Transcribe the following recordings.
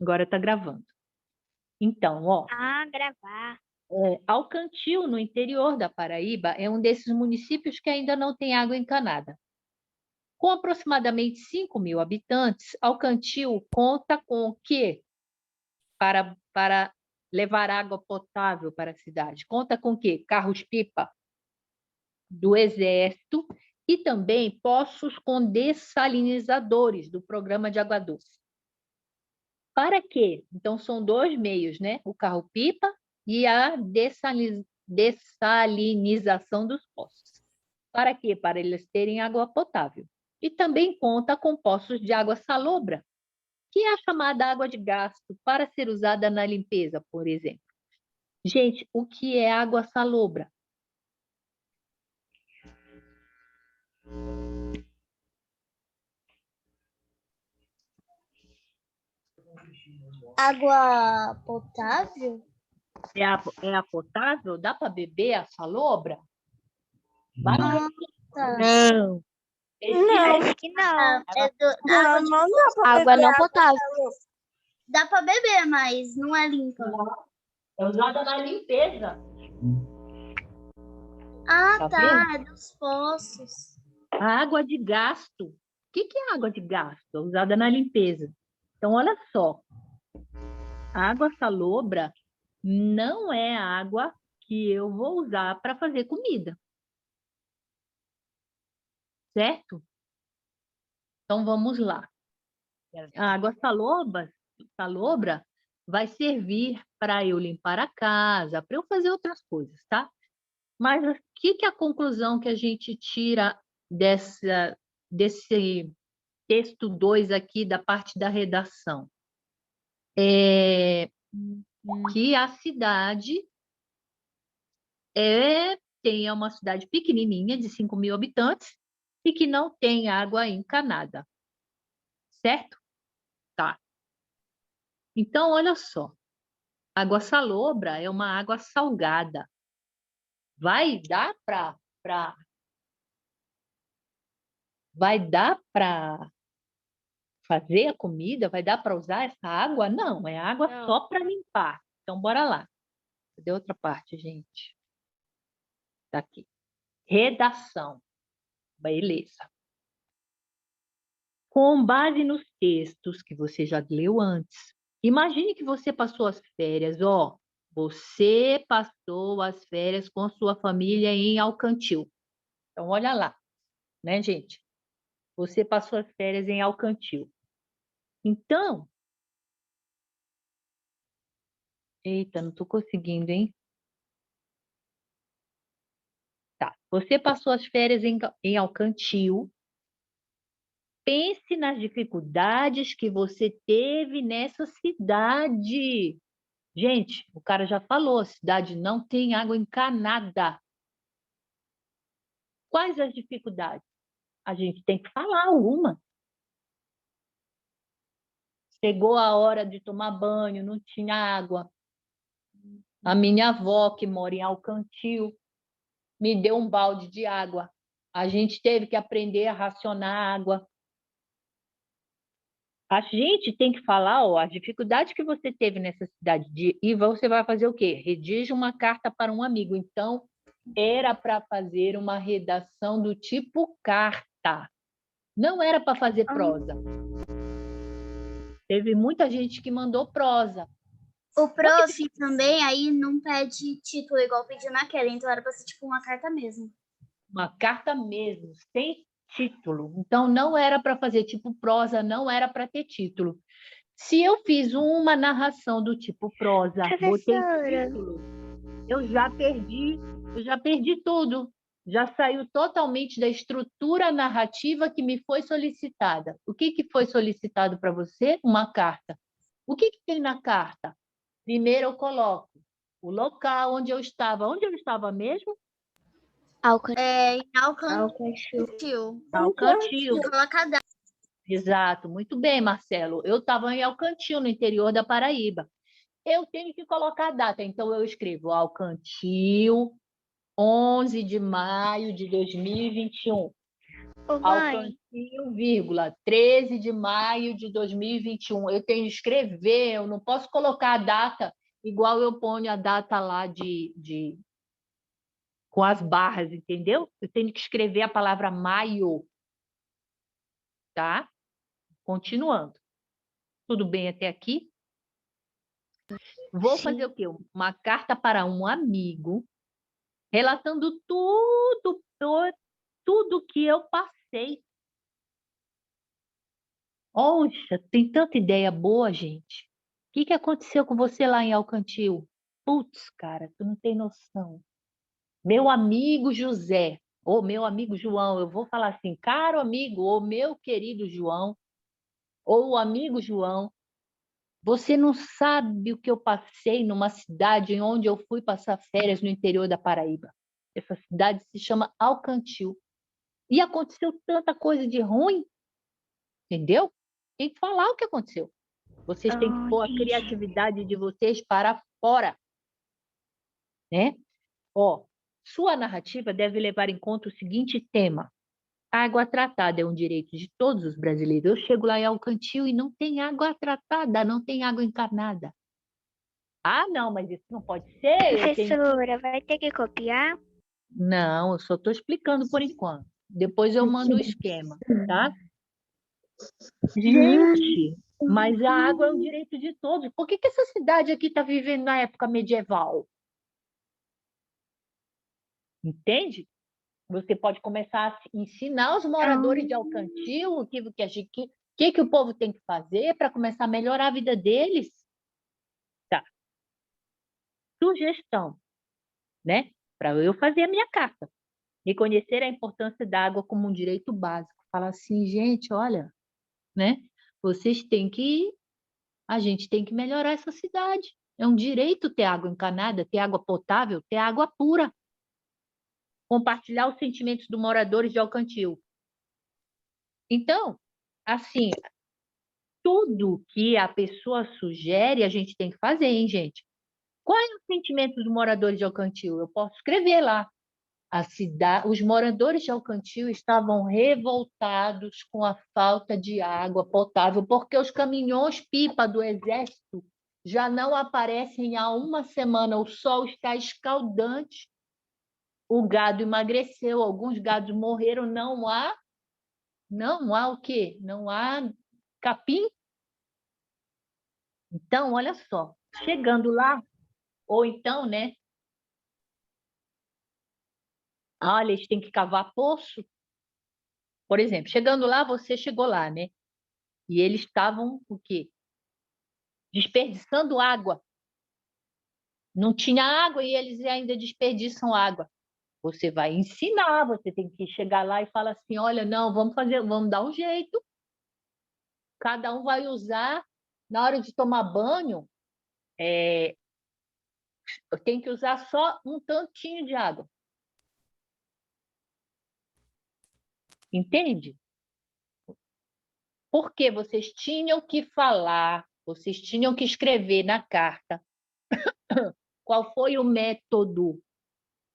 Agora está gravando. Então, ó, Ah, gravar. Alcantil, no interior da Paraíba, é um desses municípios que ainda não tem água encanada. Com aproximadamente 5.000 habitantes, Alcantil conta com o quê para levar água potável para a cidade? Conta com o quê? Carros-pipa do Exército e também poços com dessalinizadores do Programa de Água Doce. Para quê? Então, são dois meios, né? O carro-pipa e a dessalinização dos poços. Para quê? Para eles terem água potável. E também conta com poços de água salobra, que é a chamada água de gasto, para ser usada na limpeza, por exemplo. Gente, o que é água salobra? Água potável? É a potável? Dá para beber a salobra? Nossa. Não. Não, acho que não. Água Não dá pra Água beber, não potável. dá pra beber, mas não é limpa. É usada na limpeza. Ah, Tá vendo? é dos poços. A água de gasto. O que é água de gasto? É usada na limpeza. Então, olha só. A água salobra não é a água que eu vou usar para fazer comida. Certo? Então, vamos lá. A água salobra vai servir para eu limpar a casa, para eu fazer outras coisas, tá? Mas o que é a conclusão que a gente tira desse texto 2 aqui da parte da redação? Que a cidade é uma cidade pequenininha, de 5.000 habitantes, e que não tem água encanada. Certo? Tá. Então, olha só. Água salobra é uma água salgada. Vai dar para fazer a comida? Vai dar para usar essa água? Não, é água só para limpar. Então, bora lá. Cadê outra parte, gente? Tá aqui. Redação. Beleza. Com base nos textos que você já leu antes, imagine que você passou as férias, você passou as férias com a sua família em Alcantil. Então, olha lá, né, gente? Você passou as férias em Alcantil. Então, eita, não estou conseguindo, hein? Tá. Você passou as férias em Alcantil. Pense nas dificuldades que você teve nessa cidade. Gente, o cara já falou, a cidade não tem água encanada. Quais as dificuldades? A gente tem que falar alguma. Chegou a hora de tomar banho, não tinha água. A minha avó, que mora em Alcantil, me deu um balde de água. A gente teve que aprender a racionar água. A gente tem que falar, as dificuldades que você teve nessa cidade. E você vai fazer o quê? Redige uma carta para um amigo. Então, era para fazer uma redação do tipo carta. Não era para fazer prosa. Teve muita gente que mandou prosa. O prof também aí não pede título igual pediu naquela, então era para ser tipo uma carta mesmo. Uma carta mesmo, sem título. Então, não era para fazer tipo prosa, não era para ter título. Se eu fiz uma narração do tipo prosa, botei título, eu já perdi tudo. Já saiu totalmente da estrutura narrativa que me foi solicitada. O que foi solicitado para você? Uma carta. O que tem na carta? Primeiro eu coloco o local onde eu estava. Onde eu estava mesmo? Em Alcantil. Alcantil. Coloca a data. Exato, muito bem, Marcelo. Eu estava em Alcantil, no interior da Paraíba. Eu tenho que colocar a data, então eu escrevo Alcantil, 11 de maio de 2021. Ô, mãe, Alcantil, vírgula, 13 de maio de 2021. Eu tenho que escrever, eu não posso colocar a data igual eu ponho a data lá com as barras, entendeu? Eu tenho que escrever a palavra maio, tá? Continuando. Tudo bem até aqui? Vou fazer sim. o quê? Uma carta para um amigo, relatando tudo que eu passei. Poxa, tem tanta ideia boa, gente. O que aconteceu com você lá em Alcantil? Putz, cara, tu não tem noção. Meu amigo José, ou meu amigo João, eu vou falar assim, caro amigo, ou meu querido João, ou o amigo João, você não sabe o que eu passei numa cidade em onde eu fui passar férias no interior da Paraíba. Essa cidade se chama Alcantil. E aconteceu tanta coisa de ruim, entendeu? Tem que falar o que aconteceu. Vocês têm que Ah, pôr a entendi. criatividade de vocês para fora, né? Ó, sua narrativa deve levar em conta o seguinte tema: água tratada é um direito de todos os brasileiros. Eu chego lá em Alcantil e não tem água tratada, não tem água encanada. Ah, não, mas isso não pode ser. Eu tenho. Professora, vai ter que copiar? Não, eu só estou explicando por enquanto. Depois eu mando o esquema, tá? Gente, mas a água é um direito de todos. Por que essa cidade aqui está vivendo na época medieval? Entende? Você pode começar a ensinar os Ah, moradores de Alcantil que o povo tem que fazer para começar a melhorar a vida deles. Tá. Sugestão, né? Para eu fazer a minha carta. Reconhecer a importância da água como um direito básico. Falar assim, gente, olha, né? Vocês têm que. A gente tem que melhorar essa cidade. É um direito ter água encanada, ter água potável, ter água pura. Compartilhar os sentimentos dos moradores de Alcantil. Então, assim, tudo que a pessoa sugere, a gente tem que fazer, hein, gente? Qual é o sentimento dos moradores de Alcantil? Eu posso escrever lá. Os moradores de Alcantil estavam revoltados com a falta de água potável, porque os caminhões-pipa do Exército já não aparecem há uma semana. O sol está escaldante, o gado emagreceu, alguns gados morreram, não há o quê? Não há capim. Então, olha só, chegando lá, ou então, né? Olha, eles têm que cavar poço. Por exemplo, chegando lá, você chegou lá, né? E eles estavam o quê? Desperdiçando água. Não tinha água e eles ainda desperdiçam água. Você vai ensinar, você tem que chegar lá e falar assim: olha, não, vamos dar um jeito. Cada um vai usar, na hora de tomar banho, tem que usar só um tantinho de água. Entende? Porque vocês tinham que falar, vocês tinham que escrever na carta qual foi o método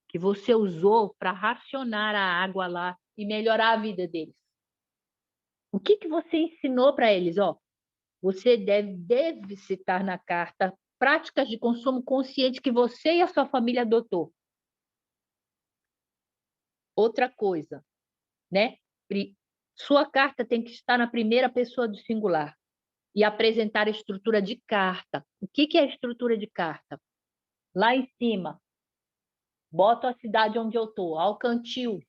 que você usou para racionar a água lá e melhorar a vida deles. O que você ensinou para eles? Ó, você deve citar na carta práticas de consumo consciente que você e a sua família adotou. Outra coisa, né? Sua carta tem que estar na primeira pessoa do singular e apresentar a estrutura de carta. O que é a estrutura de carta? Lá em cima, boto a cidade onde eu estou, Alcantil,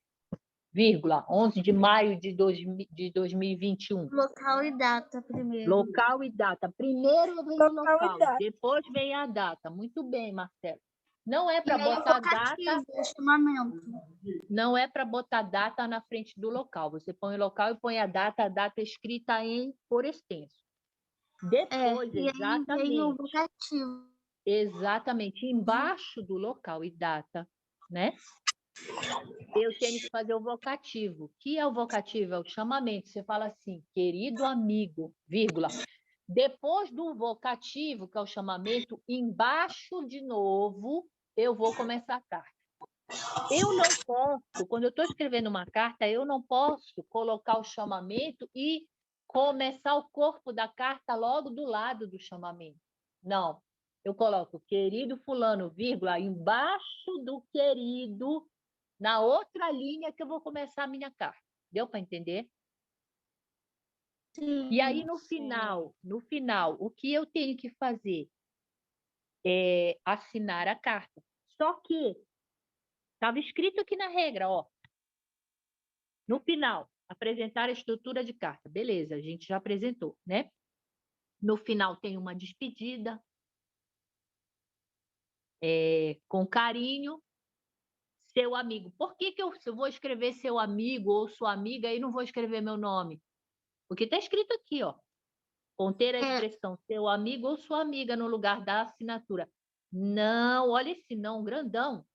vírgula, 11 de maio de 2021. local e data primeiro. Local e data. Primeiro vem o Local e local, data. depois vem a data. Muito bem, Marcelo. Não é E para aí o botar data, vocativo, o chamamento. não é para botar data na frente do local. Você põe o local e põe a data escrita por extenso. Depois, E aí vem o exatamente, vocativo. exatamente, embaixo do local e data, né? Eu tenho que fazer o vocativo. O que é o vocativo? É o chamamento. Você fala assim, querido amigo, vírgula. Depois do vocativo, que é o chamamento, embaixo de novo, eu vou começar a carta. Eu não posso, quando eu estou escrevendo uma carta, eu não posso colocar o chamamento e começar o corpo da carta logo do lado do chamamento. Não. Eu coloco querido fulano, vírgula, embaixo do querido, na outra linha que eu vou começar a minha carta. Deu para entender? E aí, no final, o que eu tenho que fazer? É assinar a carta. Só que estava escrito aqui na regra, ó. No final, apresentar a estrutura de carta. Beleza, a gente já apresentou, né? No final tem uma despedida, com carinho, seu amigo. Por que que eu vou escrever seu amigo ou sua amiga e não vou escrever meu nome? Porque está escrito aqui, ó. Conter a expressão seu amigo ou sua amiga no lugar da assinatura. Não, olha esse não grandão.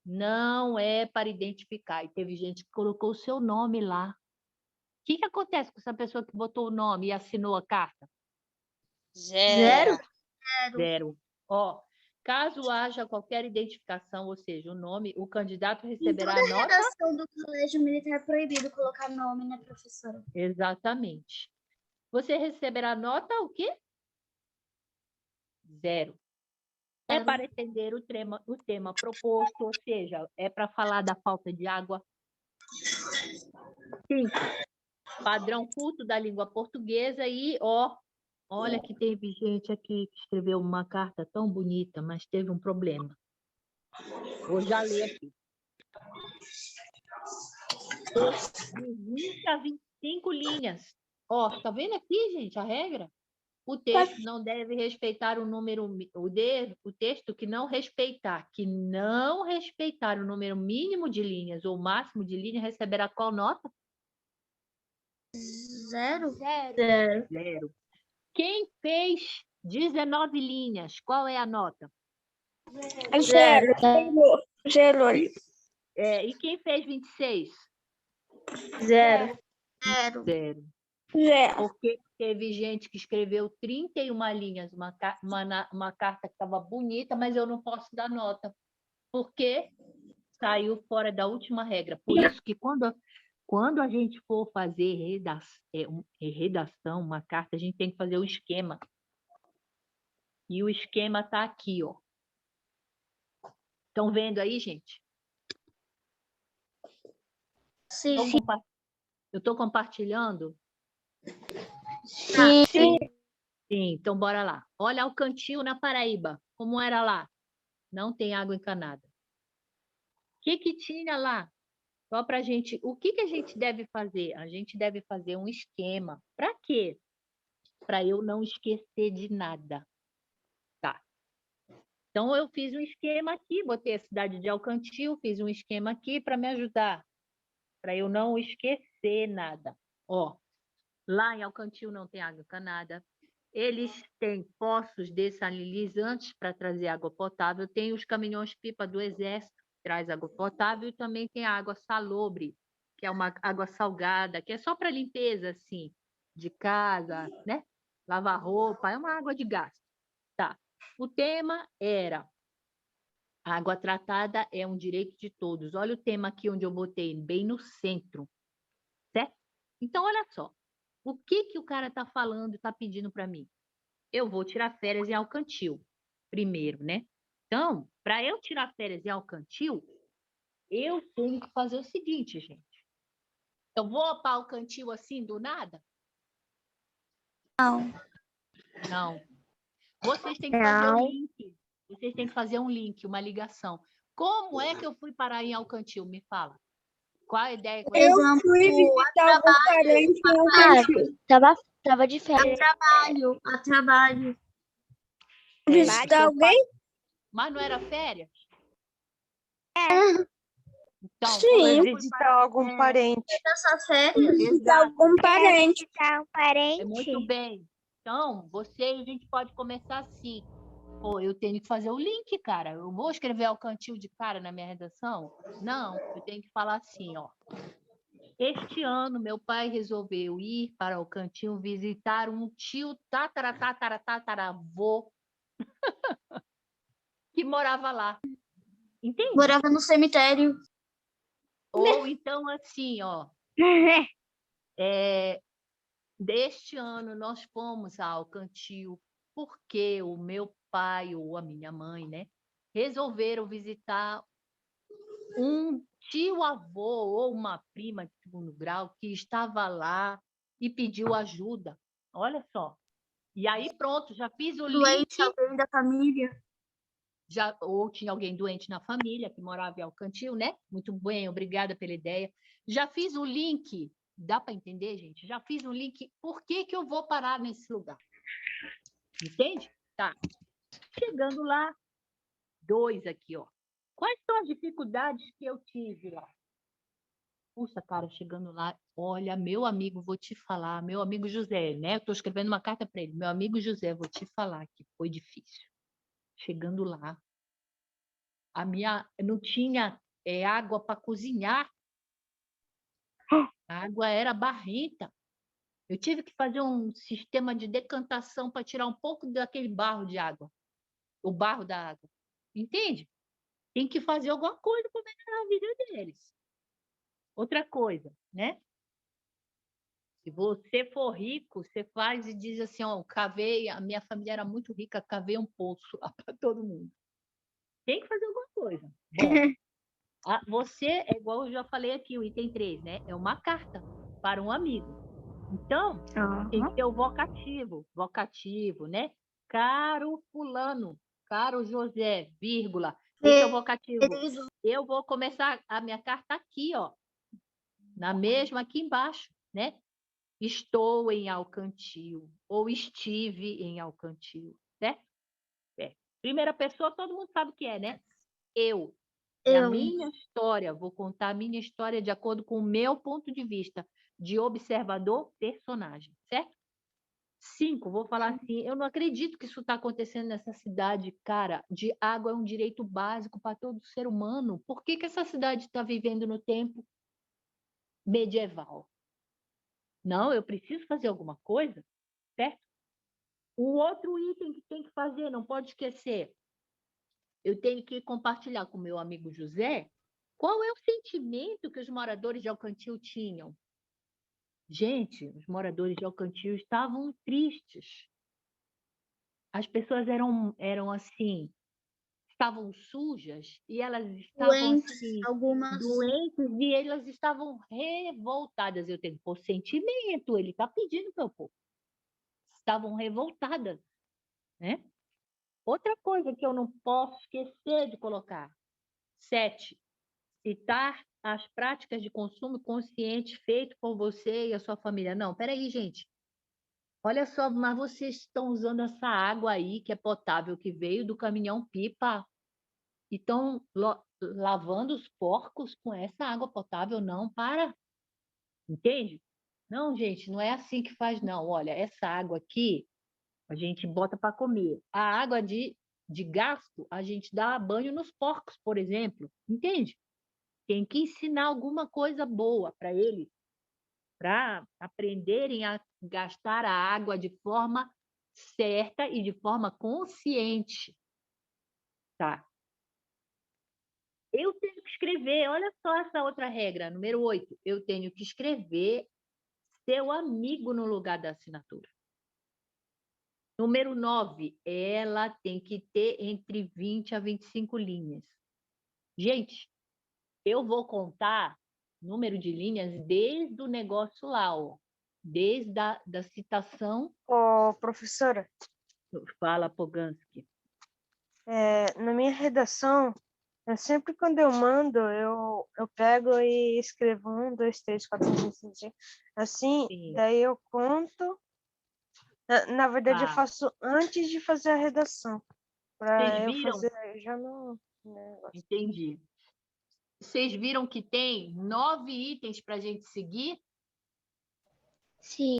Não é para identificar. E teve gente que colocou o seu nome lá. O que acontece com essa pessoa que botou o nome e assinou a carta? Zero. Zero. Ó, caso haja qualquer identificação, ou seja, o nome, o candidato Em receberá toda a a nota. redação do colégio militar é proibido colocar nome, né, professora? Exatamente. Você receberá nota o quê? Zero. É Zero. para entender o tema proposto, ou seja, é para falar da falta de água. 5. Padrão culto da língua portuguesa e, ó, olha que teve gente aqui que escreveu uma carta tão bonita, mas teve um problema. Vou já ler aqui. De 20 a 25 linhas. Ó, tá vendo aqui, gente, a regra? O texto não deve respeitar o número, o texto que não respeitar o número mínimo de linhas ou máximo de linhas receberá qual nota? Zero? Zero. Zero. Quem fez 19 linhas, qual é a nota? Zero. Zero. E quem fez 26? Zero. Zero. Zero. Zero. Porque teve gente que escreveu 31 linhas, uma carta que estava bonita, mas eu não posso dar nota. Porque saiu fora da última regra. Por isso que quando a gente for fazer redação, uma carta, a gente tem que fazer o esquema. E o esquema está aqui, ó. Estão vendo aí, gente? Sim. Eu estou compartilhando? Sim. Sim, então bora lá. Olha o cantil na Paraíba. Como era lá? Não tem água encanada. O que tinha lá? Só para a gente. O que a gente deve fazer? A gente deve fazer um esquema. Para quê? Para eu não esquecer de nada. Tá. Então, eu fiz um esquema aqui, botei a cidade de Alcantil, fiz um esquema aqui para me ajudar, para eu não esquecer nada. Ó, lá em Alcantil não tem água encanada. Eles têm poços dessalinizantes para trazer água potável. Tem os caminhões-pipa do Exército, que traz água potável. E também tem a água salobre, que é uma água salgada, que é só para limpeza, assim, de casa, né? Lavar roupa, é uma água de gasto. Tá. O tema era: a água tratada é um direito de todos. Olha o tema aqui onde eu botei, bem no centro, certo? Então, olha só. O que o cara está falando, está pedindo para mim? Eu vou tirar férias em Alcantil, primeiro, né? Então, para eu tirar férias em Alcantil, eu tenho que fazer o seguinte, gente. Eu vou para Alcantil assim, do nada? Não. Não. Vocês têm que fazer um link. Vocês têm que fazer um link, uma ligação. Como é que eu fui parar em Alcantil? Me fala. Qual a ideia? Eu fui visitar algum parente em Alcantil. Tava de férias. A trabalho. Visitar alguém? Mas não era férias? Então, Sim. foi Visitar algum parente. Essas férias? Visitar algum parente. Visitar um parente. muito bem. Então, a gente pode começar assim. Pô, eu tenho que fazer o link, cara. Eu vou escrever Alcantil de cara na minha redação? Não, eu tenho que falar assim, ó. Este ano, meu pai resolveu ir para Alcantil visitar um tio tataravô que morava lá. Entende? Morava no cemitério. Ou então, assim, ó, deste ano nós fomos ao Cantil porque o meu pai ou a minha mãe, né, resolveram visitar um tio-avô ou uma prima de segundo grau que estava lá e pediu ajuda. Olha só. E aí, pronto, já fiz o link. Doente, alguém da família. Ou tinha alguém doente na família que morava em Alcantil, né? Muito bem, obrigada pela ideia. Já fiz o link. Dá para entender, gente? Já fiz o link. Por que que eu vou parar nesse lugar? Entende? Tá. Chegando lá, 2 aqui, ó. Quais são as dificuldades que eu tive lá? Puxa, cara, chegando lá, olha, meu amigo, vou te falar, meu amigo José, né? Eu estou escrevendo uma carta para ele. Meu amigo José, vou te falar que foi difícil. Chegando lá, não tinha água para cozinhar, a água era barrenta. Eu tive que fazer um sistema de decantação para tirar um pouco daquele barro de água, o barro da água. Entende? Tem que fazer alguma coisa para melhorar a vida deles. Outra coisa, né? Se você for rico, você faz e diz assim, ó, cavei, a minha família era muito rica, cavei um poço lá para todo mundo. Tem que fazer alguma coisa. Bom, você, é igual eu já falei aqui, o item 3, né? É uma carta para um amigo. Então, tem que ter o vocativo, né? Caro fulano, caro José, vírgula. Esse é o vocativo. Eu vou começar a minha carta aqui, ó. Na mesma aqui embaixo, né? Estou em Alcantil, ou estive em Alcantil, certo? Primeira pessoa, todo mundo sabe o que é, né? Eu. É a minha história, vou contar a minha história de acordo com o meu ponto de vista de observador personagem, certo? 5, vou falar assim, eu não acredito que isso está acontecendo nessa cidade, cara, de água é um direito básico para todo ser humano. Por que que essa cidade está vivendo no tempo medieval? Não, eu preciso fazer alguma coisa, certo? O outro item que tem que fazer, não pode esquecer, eu tenho que compartilhar com meu amigo José qual é o sentimento que os moradores de Alcantil tinham. Gente, os moradores de Alcantil estavam tristes. As pessoas eram assim, estavam sujas e elas estavam Doentes, assim, algumas. doentes e elas estavam revoltadas. Eu tenho que pôr sentimento, ele está pedindo para eu pôr. Estavam revoltadas, né? Outra coisa que eu não posso esquecer de colocar. 7. Citar as práticas de consumo consciente feito por você e a sua família. Não, peraí, gente. Olha só, mas vocês estão usando essa água aí, que é potável, que veio do caminhão-pipa, e estão lavando os porcos com essa água potável. Não, para. Entende? Não, gente, não é assim que faz, não. Olha, essa água aqui, a gente bota para comer. A água de gasto, a gente dá banho nos porcos, por exemplo. Entende? Tem que ensinar alguma coisa boa para eles, para aprenderem a gastar a água de forma certa e de forma consciente. Tá? Eu tenho que escrever, olha só essa outra regra, número 8. Eu tenho que escrever seu amigo no lugar da assinatura. Número 9, ela tem que ter entre 20 a 25 linhas. Gente, eu vou contar número de linhas desde o negócio lá, ó. Desde da citação. Ô, professora, Fala, Poganski. na minha redação, sempre quando eu mando, eu pego e escrevo 1, 2, 3, 4, 5, 6, 7, assim, Sim. daí eu conto. Na verdade, eu Tá. faço antes de fazer a redação, para Vocês eu viram? fazer já no negócio. Entendi. Vocês viram que tem 9 itens para a gente seguir? Sim.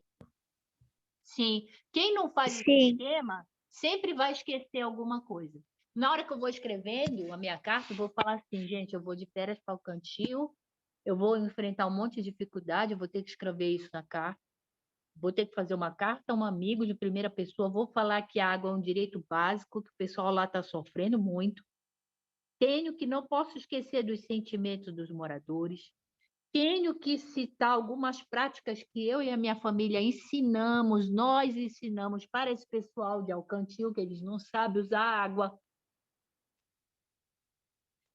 Sim. Quem não faz esse Sim. esquema sempre vai esquecer alguma coisa. Na hora que eu vou escrevendo a minha carta, eu vou falar assim, gente, eu vou de férias para o Cantil, eu vou enfrentar um monte de dificuldade, eu vou ter que escrever isso na carta, vou ter que fazer uma carta a um amigo de primeira pessoa, vou falar que a água é um direito básico, que o pessoal lá está sofrendo muito. Não posso esquecer dos sentimentos dos moradores. Tenho que citar algumas práticas que eu e a minha família nós ensinamos para esse pessoal de Alcantil, que eles não sabem usar água.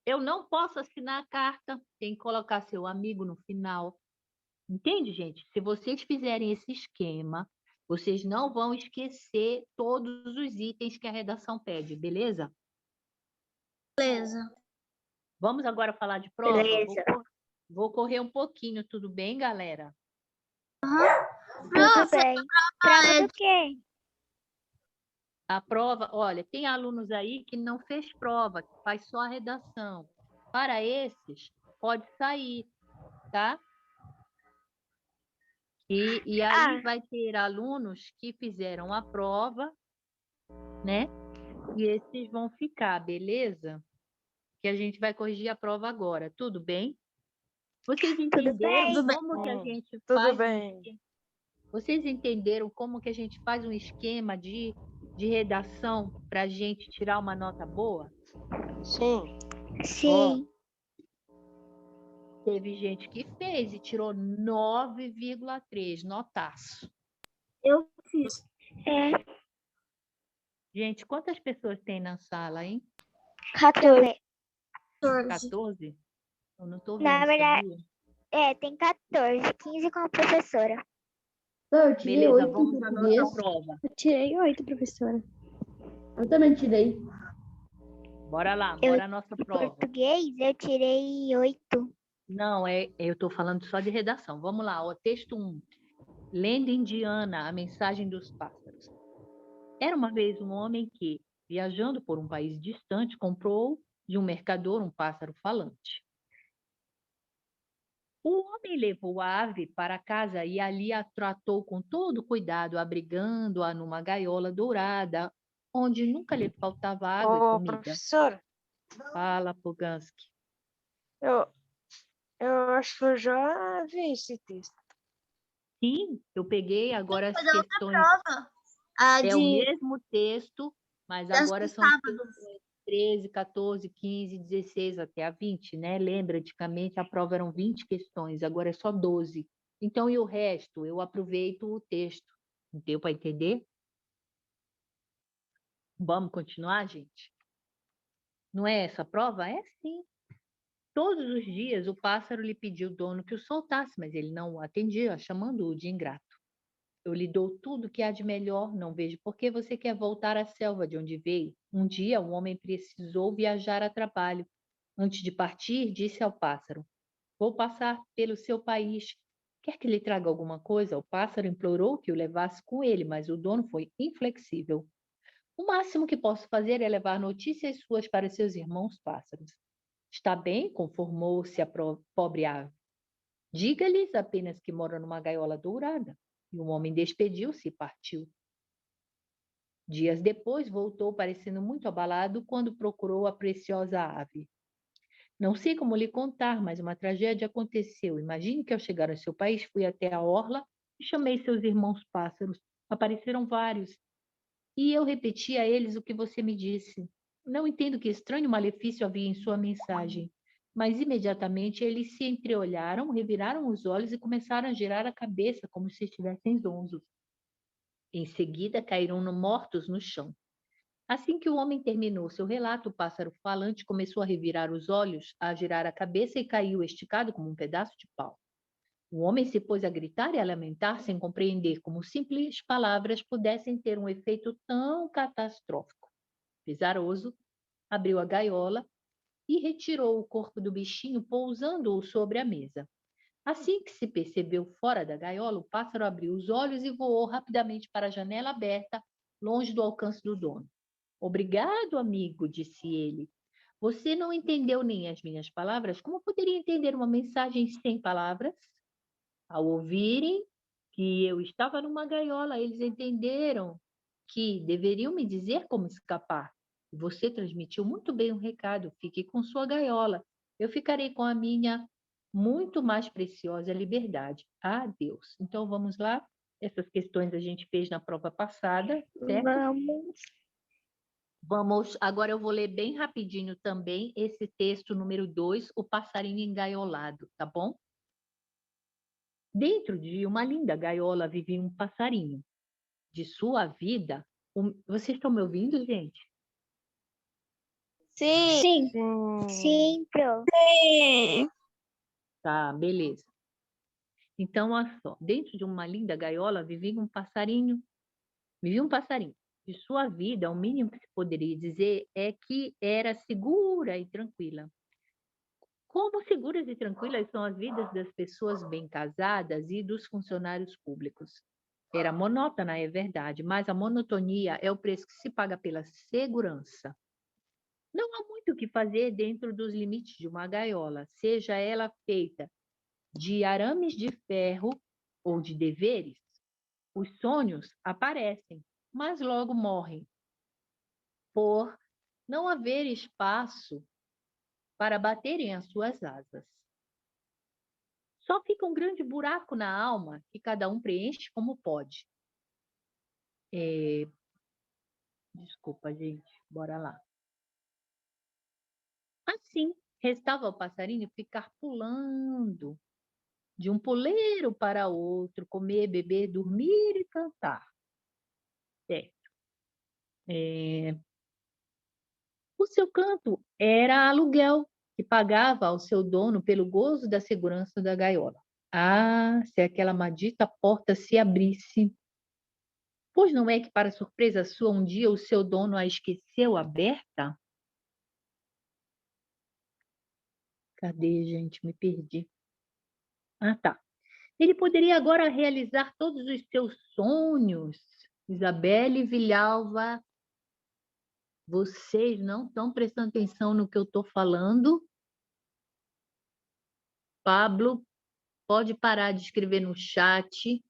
Eu não posso assinar a carta, tem que colocar seu amigo no final. Entende, gente? Se vocês fizerem esse esquema, vocês não vão esquecer todos os itens que a redação pede, beleza? Beleza. Vamos agora falar de prova? Beleza. Vou correr um pouquinho, tudo bem, galera? Tudo bem. Prova do quê? A prova, olha, tem alunos aí que não fez prova, que faz só a redação. Para esses, pode sair, tá? E aí vai ter alunos que fizeram a prova, né? E esses vão ficar, beleza? Que a gente vai corrigir a prova agora, tudo bem? Vocês entenderam bem. como que a gente Tudo faz? bem. Vocês entenderam como que a gente faz um esquema de redação para a gente tirar uma nota boa? Sim. Sim. Teve gente que fez e tirou 9,3, notaço. Eu fiz. É. Gente, quantas pessoas tem na sala, hein? 14. 14? Eu não estou vendo, Na verdade, sabia? tem 14. 15 com a professora. Eu tirei Beleza, 8 em vamos à português. nossa prova. Eu tirei 8, professora. Eu também tirei. Bora lá, bora à nossa prova. Português, eu tirei 8. Não, eu estou falando só de redação. Vamos lá, ó, texto 1. Lenda indiana, a mensagem dos pássaros. Era uma vez um homem que, viajando por um país distante, comprou de um mercador um pássaro falante. O homem levou a ave para casa e ali a tratou com todo cuidado, abrigando-a numa gaiola dourada, onde nunca lhe faltava água e Ô, comida. professora, Fala, Poganski. eu acho que eu já vi esse texto. Sim, eu peguei agora as Fazer outra questões. prova. A É o de mesmo texto, mas das agora do são sábado. questões 13, 14, 15, 16 até a 20, né? Lembra, antigamente a prova eram 20 questões, agora é só 12. Então, e o resto? Eu aproveito o texto. Deu para entender? Vamos continuar, gente? Não é essa a prova? É sim. Todos os dias o pássaro lhe pediu o dono que o soltasse, mas ele não o atendia, chamando-o de ingrato. Eu lhe dou tudo que há de melhor, não vejo por que você quer voltar à selva de onde veio. Um dia, um homem precisou viajar a trabalho. Antes de partir, disse ao pássaro: vou passar pelo seu país. Quer que lhe traga alguma coisa? O pássaro implorou que o levasse com ele, mas o dono foi inflexível. O máximo que posso fazer é levar notícias suas para seus irmãos pássaros. Está bem, conformou-se a pobre ave. Diga-lhes apenas que mora numa gaiola dourada. E o homem despediu-se e partiu. Dias depois, voltou parecendo muito abalado quando procurou a preciosa ave. Não sei como lhe contar, mas uma tragédia aconteceu. Imagine que ao chegar ao seu país, fui até a orla e chamei seus irmãos pássaros. Apareceram vários. E eu repeti a eles o que você me disse. Não entendo que estranho malefício havia em sua mensagem. Mas imediatamente eles se entreolharam, reviraram os olhos e começaram a girar a cabeça como se estivessem zonzos. Em seguida, caíram mortos no chão. Assim que o homem terminou seu relato, o pássaro falante começou a revirar os olhos, a girar a cabeça e caiu esticado como um pedaço de pau. O homem se pôs a gritar e a lamentar sem compreender como simples palavras pudessem ter um efeito tão catastrófico. Pesaroso, abriu a gaiola e retirou o corpo do bichinho, pousando-o sobre a mesa. Assim que se percebeu fora da gaiola, o pássaro abriu os olhos e voou rapidamente para a janela aberta, longe do alcance do dono. Obrigado, amigo, disse ele. Você não entendeu nem as minhas palavras? Como poderia entender uma mensagem sem palavras? Ao ouvirem que eu estava numa gaiola, eles entenderam que deveriam me dizer como escapar. Você transmitiu muito bem o recado. Fique com sua gaiola. Eu ficarei com a minha muito mais preciosa liberdade. Adeus. Então, vamos lá. Essas questões a gente fez na prova passada, certo? Vamos. Agora eu vou ler bem rapidinho também esse texto número 2, O Passarinho Engaiolado, tá bom? Dentro de uma linda gaiola vivia um passarinho. De sua vida... Vocês estão me ouvindo, gente? Sim. Sim, pro. Tá, beleza. Então, olha só. Dentro de uma linda gaiola vivia um passarinho. Vivia um passarinho. De sua vida, o mínimo que se poderia dizer é que era segura e tranquila. Como seguras e tranquilas são as vidas das pessoas bem casadas e dos funcionários públicos. Era monótona, é verdade, mas a monotonia é o preço que se paga pela segurança. Não há muito o que fazer dentro dos limites de uma gaiola, seja ela feita de arames de ferro ou de deveres. Os sonhos aparecem, mas logo morrem, por não haver espaço para baterem as suas asas. Só fica um grande buraco na alma que cada um preenche como pode. Desculpa, gente, bora lá. Assim, restava ao passarinho ficar pulando de um puleiro para outro, comer, beber, dormir e cantar. Certo. O seu canto era aluguel que pagava ao seu dono pelo gozo da segurança da gaiola. Ah, se aquela maldita porta se abrisse! Pois não é que, para surpresa sua, um dia o seu dono a esqueceu aberta? Cadê, gente? Me perdi. Ah, tá. Ele poderia agora realizar todos os seus sonhos. Isabelle Vilhalva, vocês não estão prestando atenção no que eu estou falando? Pablo, pode parar de escrever no chat.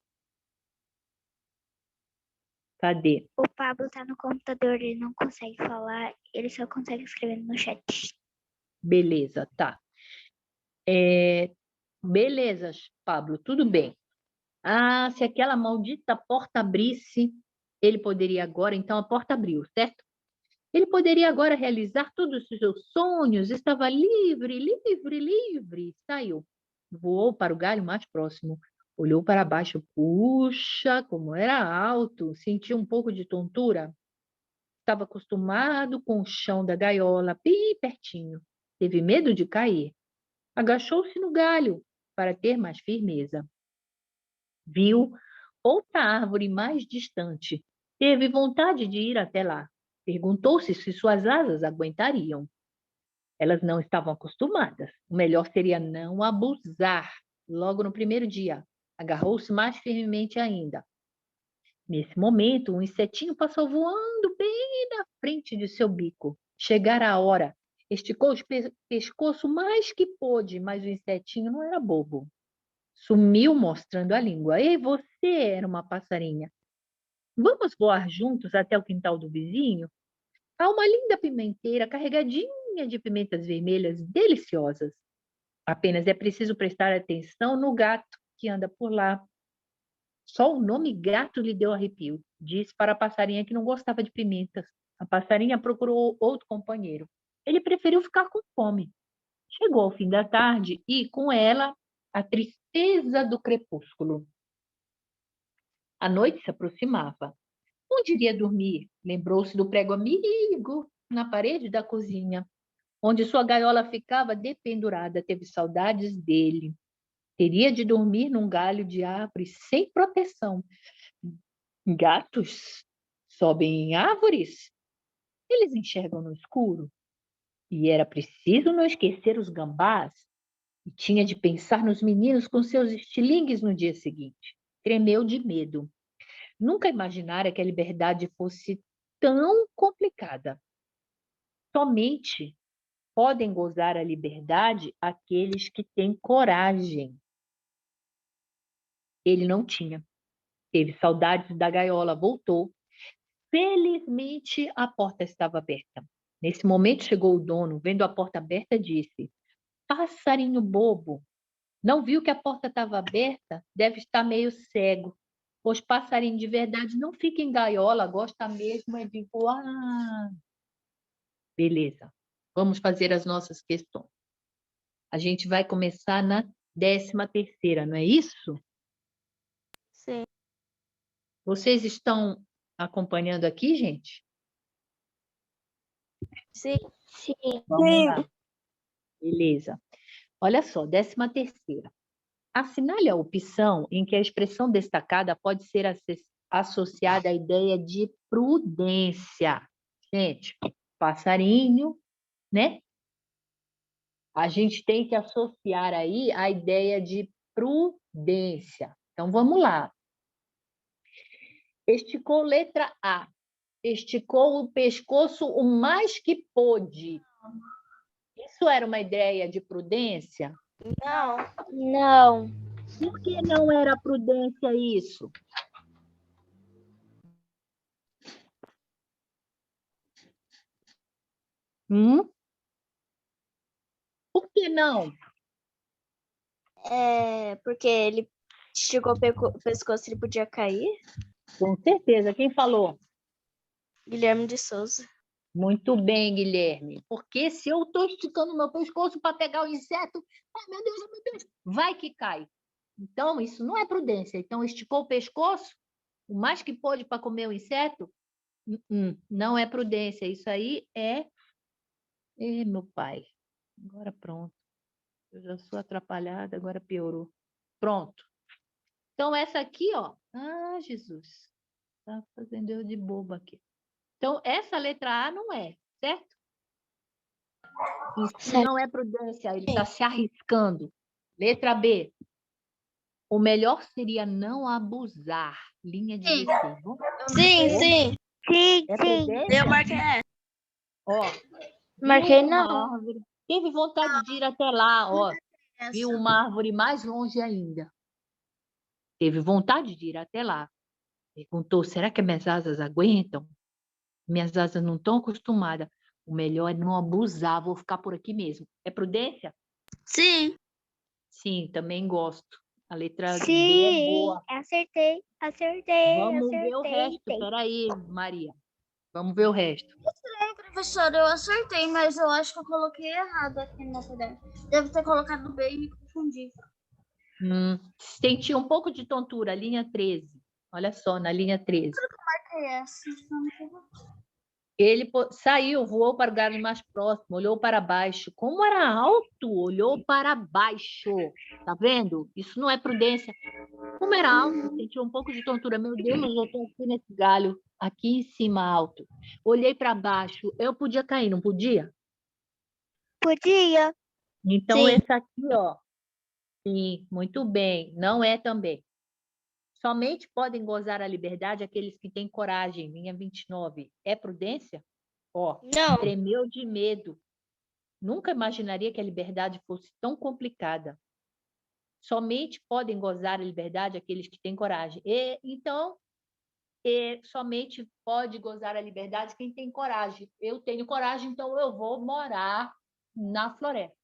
Cadê? O Pablo tá no computador, ele não consegue falar, ele só consegue escrever no chat. Beleza, tá. Beleza, Pablo, tudo bem. Ah, se aquela maldita porta abrisse, ele poderia agora, então a porta abriu, certo? Ele poderia agora realizar todos os seus sonhos, estava livre, livre, livre. Saiu, voou para o galho mais próximo, olhou para baixo, puxa, como era alto, sentiu um pouco de tontura. Estava acostumado com o chão da gaiola, bem pertinho. Teve medo de cair. Agachou-se no galho para ter mais firmeza. Viu outra árvore mais distante. Teve vontade de ir até lá. Perguntou-se se suas asas aguentariam. Elas não estavam acostumadas. O melhor seria não abusar logo no primeiro dia. Agarrou-se mais firmemente ainda. Nesse momento, um insetinho passou voando bem na frente de seu bico. Chegara a hora. Esticou o pescoço mais que pôde, mas o insetinho não era bobo. Sumiu mostrando a língua. Ei, você era uma passarinha. Vamos voar juntos até o quintal do vizinho? Há uma linda pimenteira carregadinha de pimentas vermelhas deliciosas. Apenas é preciso prestar atenção no gato que anda por lá. Só o nome gato lhe deu arrepio. Disse para a passarinha que não gostava de pimentas. A passarinha procurou outro companheiro. Ele preferiu ficar com fome. Chegou ao fim da tarde e, com ela, a tristeza do crepúsculo. A noite se aproximava. Onde iria dormir? Lembrou-se do prego amigo na parede da cozinha, onde sua gaiola ficava dependurada. Teve saudades dele. Teria de dormir num galho de árvore sem proteção. Gatos sobem em árvores? Eles enxergam no escuro. E era preciso não esquecer os gambás. E tinha de pensar nos meninos com seus estilingues no dia seguinte. Tremeu de medo. Nunca imaginara que a liberdade fosse tão complicada. Somente podem gozar a liberdade aqueles que têm coragem. Ele não tinha. Teve saudades da gaiola, voltou. Felizmente, a porta estava aberta. Nesse momento chegou o dono, vendo a porta aberta, disse: passarinho bobo, não viu que a porta estava aberta? Deve estar meio cego. Pois passarinho de verdade não fica em gaiola, gosta mesmo é de voar. Beleza. Vamos fazer as nossas questões. A gente vai começar na 13ª, não é isso? Sim. Vocês estão acompanhando aqui, gente? Sim. Sim. Vamos lá. Beleza. Olha só, 13ª. Assinale a opção em que a expressão destacada pode ser associada à ideia de prudência. Gente, passarinho, né? A gente tem que associar aí a ideia de prudência. Então, vamos lá. Esticou letra A. Esticou o pescoço o mais que pôde. Isso era uma ideia de prudência? Não. Não. Por que não era prudência isso? Por que não? Porque ele esticou o pescoço, ele podia cair. Com certeza. Quem falou? Guilherme de Souza. Muito bem, Guilherme. Porque se eu estou esticando meu pescoço para pegar o inseto, ai meu Deus, vai que cai. Então, isso não é prudência. Então, esticou o pescoço, o mais que pôde para comer o inseto, não é prudência. Isso aí é... meu pai, agora pronto. Eu já sou atrapalhada, agora piorou. Pronto. Então, essa aqui, ó. Ah, Jesus. Tá fazendo eu de boba aqui. Então, essa letra A não é, certo? Isso não é prudência, ele está se arriscando. Letra B. O melhor seria não abusar. Linha 16. Sim, sim. Sim, É sim. prudência? Eu marquei essa. Ó, Marquei viu uma não. árvore. Teve vontade de ir até lá, ó. Viu Essa. uma árvore mais longe ainda. Teve vontade de ir até lá. Perguntou, será que minhas asas aguentam? Minhas asas não estão acostumadas. O melhor é não abusar, vou ficar por aqui mesmo. É prudência? Sim. Sim, também gosto. A letra B é Sim. boa. Acertei. Vamos ver o resto. Peraí, Maria. Vamos ver o resto. Professora, eu acertei, mas eu acho que eu coloquei errado aqui na PDF. Deve ter colocado B e me confundi. Senti um pouco de tontura, linha 13. Olha só, na linha 13. Marquei essa. Ele saiu, voou para o galho mais próximo, olhou para baixo. Como era alto, olhou para baixo. Tá vendo? Isso não é prudência. Como era alto, senti um pouco de tontura. Meu Deus, eu estou aqui nesse galho, aqui em cima, alto. Olhei para baixo. Eu podia cair, não podia? Podia. Então, Sim. esse aqui, ó. Sim, muito bem. Não é também. Somente podem gozar a liberdade aqueles que têm coragem. Linha 29. É prudência? Ó, Não. tremeu de medo. Nunca imaginaria que a liberdade fosse tão complicada. Somente podem gozar a liberdade aqueles que têm coragem. Então, somente pode gozar a liberdade quem tem coragem. Eu tenho coragem, então eu vou morar na floresta.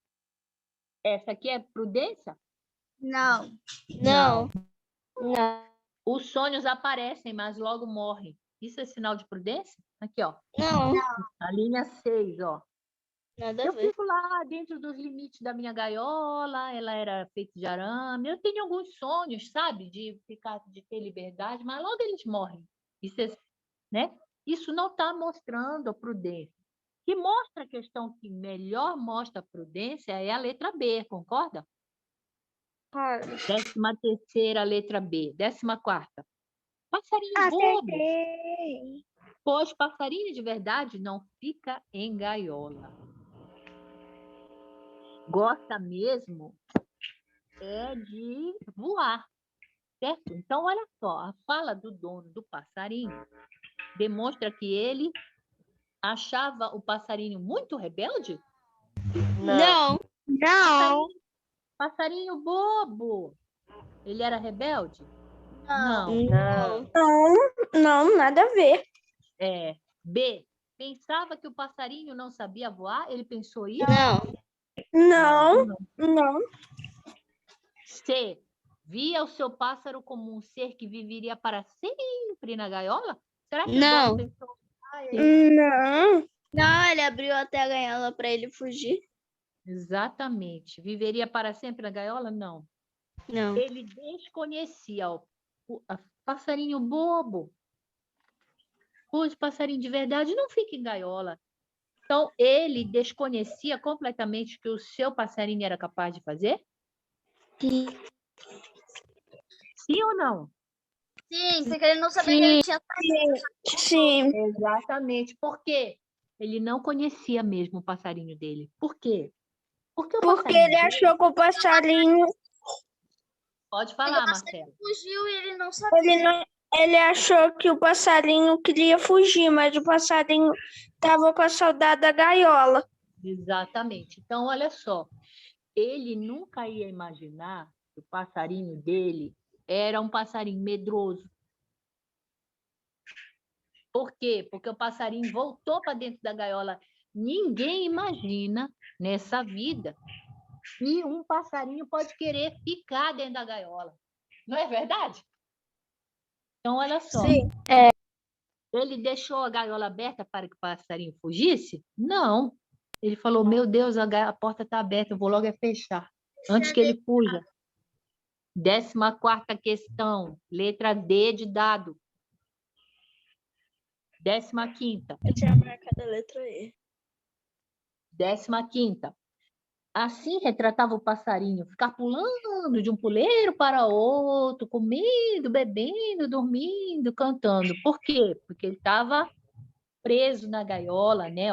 Essa aqui é prudência? Não. Não. Não. Os sonhos aparecem, mas logo morrem. Isso é sinal de prudência? Aqui, ó. Não. A linha 6, ó. Nada a Eu ver. fico lá dentro dos limites da minha gaiola, ela era feita de arame. Eu tenho alguns sonhos, sabe, de ter liberdade, mas logo eles morrem. Isso, né? Isso não está mostrando a prudência. O que mostra a questão que melhor mostra a prudência é a letra B, concorda? 13ª, letra B. 14ª. Passarinho bobo. Acertei. Pois passarinho de verdade não fica em gaiola. Gosta mesmo é de voar, certo? Então, olha só, a fala do dono do passarinho demonstra que ele achava o passarinho muito rebelde? Não. Não. Passarinho bobo. Ele era rebelde? Não. Não. Não, nada a ver. B. Pensava que o passarinho não sabia voar? Ele pensou isso? Não. Não. C. Via o seu pássaro como um ser que viveria para sempre na gaiola? Será que o Não. dono pensou? Não. Não, ele abriu até a gaiola para ele fugir. Exatamente. Viveria para sempre na gaiola? Não. Não. Ele desconhecia passarinho bobo. Os passarinhos de verdade não ficam em gaiola. Então, ele desconhecia completamente o que o seu passarinho era capaz de fazer? Sim. Sim ou não? Sim, porque ele não sabia que ele tinha Sim. Exatamente. Por quê? Ele não conhecia mesmo o passarinho dele. Por quê? Porque o Porque passarinho ele dele... achou que o passarinho. Pode falar, Marcelo. fugiu e ele não sabia. Ele achou que o passarinho queria fugir, mas o passarinho estava com a saudade da gaiola. Exatamente. Então, olha só. Ele nunca ia imaginar que o passarinho dele era um passarinho medroso. Por quê? Porque o passarinho voltou para dentro da gaiola. Ninguém imagina nessa vida que um passarinho pode querer ficar dentro da gaiola. Não é verdade? Então, olha só. Sim. Ele deixou a gaiola aberta para que o passarinho fugisse? Não. Ele falou, meu Deus, a porta está aberta, eu vou logo fechar, antes que ele fuja. 14ª questão, letra D de dado. 15ª. Eu tinha marcado a letra E. 15ª. Assim retratava o passarinho, ficar pulando de um puleiro para outro, comendo, bebendo, dormindo, cantando. Por quê? Porque ele estava preso na gaiola, né?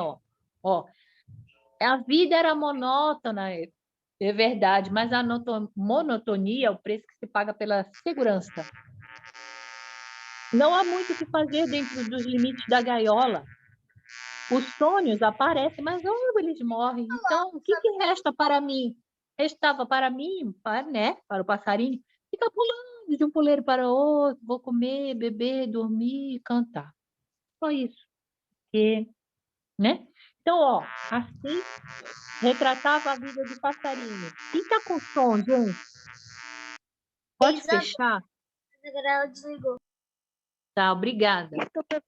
Ó, a vida era monótona, é verdade, mas a monotonia é o preço que se paga pela segurança. Não há muito o que fazer dentro dos limites da gaiola. Os sonhos aparecem, mas logo eles morrem. Então, o que resta para mim? Restava para mim, para o passarinho, ficar pulando de um puleiro para outro, vou comer, beber, dormir, cantar. Só isso. Né? Então, ó, assim retratava a vida do passarinho. Quem está com som, gente? Pode fechar? Agora ela desligou. Tá, obrigada.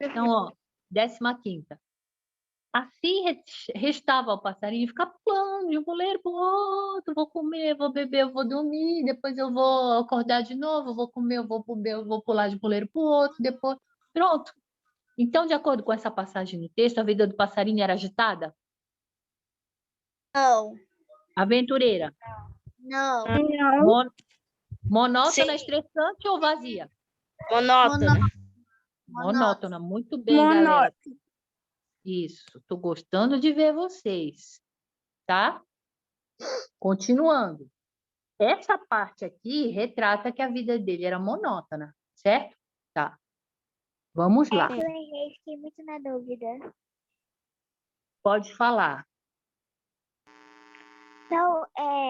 Então, ó, 15ª. Assim restava ao passarinho ficar pulando de um puleiro para o outro, vou comer, vou beber, vou dormir, depois eu vou acordar de novo, vou comer, eu vou pular de um puleiro para o outro, depois... Pronto. Então, de acordo com essa passagem no texto, a vida do passarinho era agitada? Não. Aventureira? Não. Monótona, Sim. estressante ou vazia? Monótono. Monótona, muito bem, galera. Isso, estou gostando de ver vocês, tá? Continuando. Essa parte aqui retrata que a vida dele era monótona, certo? Tá. Vamos lá. Eu errei, fiquei muito na dúvida. Pode falar. Então,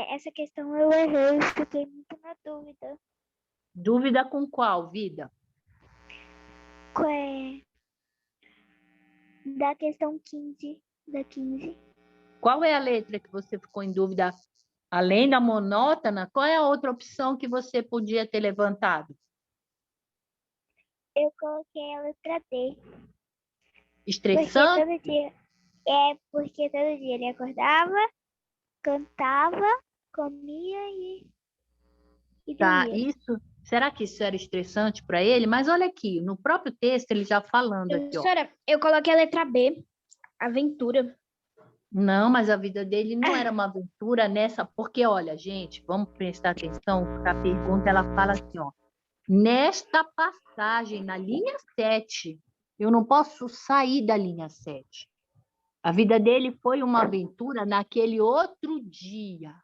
essa questão eu errei, fiquei muito na dúvida. Dúvida com qual, vida? Da questão 15, da 15. Qual é a letra que você ficou em dúvida? Além da monótona, qual é a outra opção que você podia ter levantado? Eu coloquei a letra D. Estressante? Porque todo dia ele acordava, cantava, comia e Tá, dormia. isso. Será que isso era estressante para ele? Mas olha aqui, no próprio texto ele já falando aqui, ó. Professora, eu coloquei a letra B. Aventura. Não, mas a vida dele não era uma aventura nessa, porque olha, gente, vamos prestar atenção, a pergunta ela fala assim, ó. Nesta passagem, na linha 7, eu não posso sair da linha 7. A vida dele foi uma aventura naquele outro dia.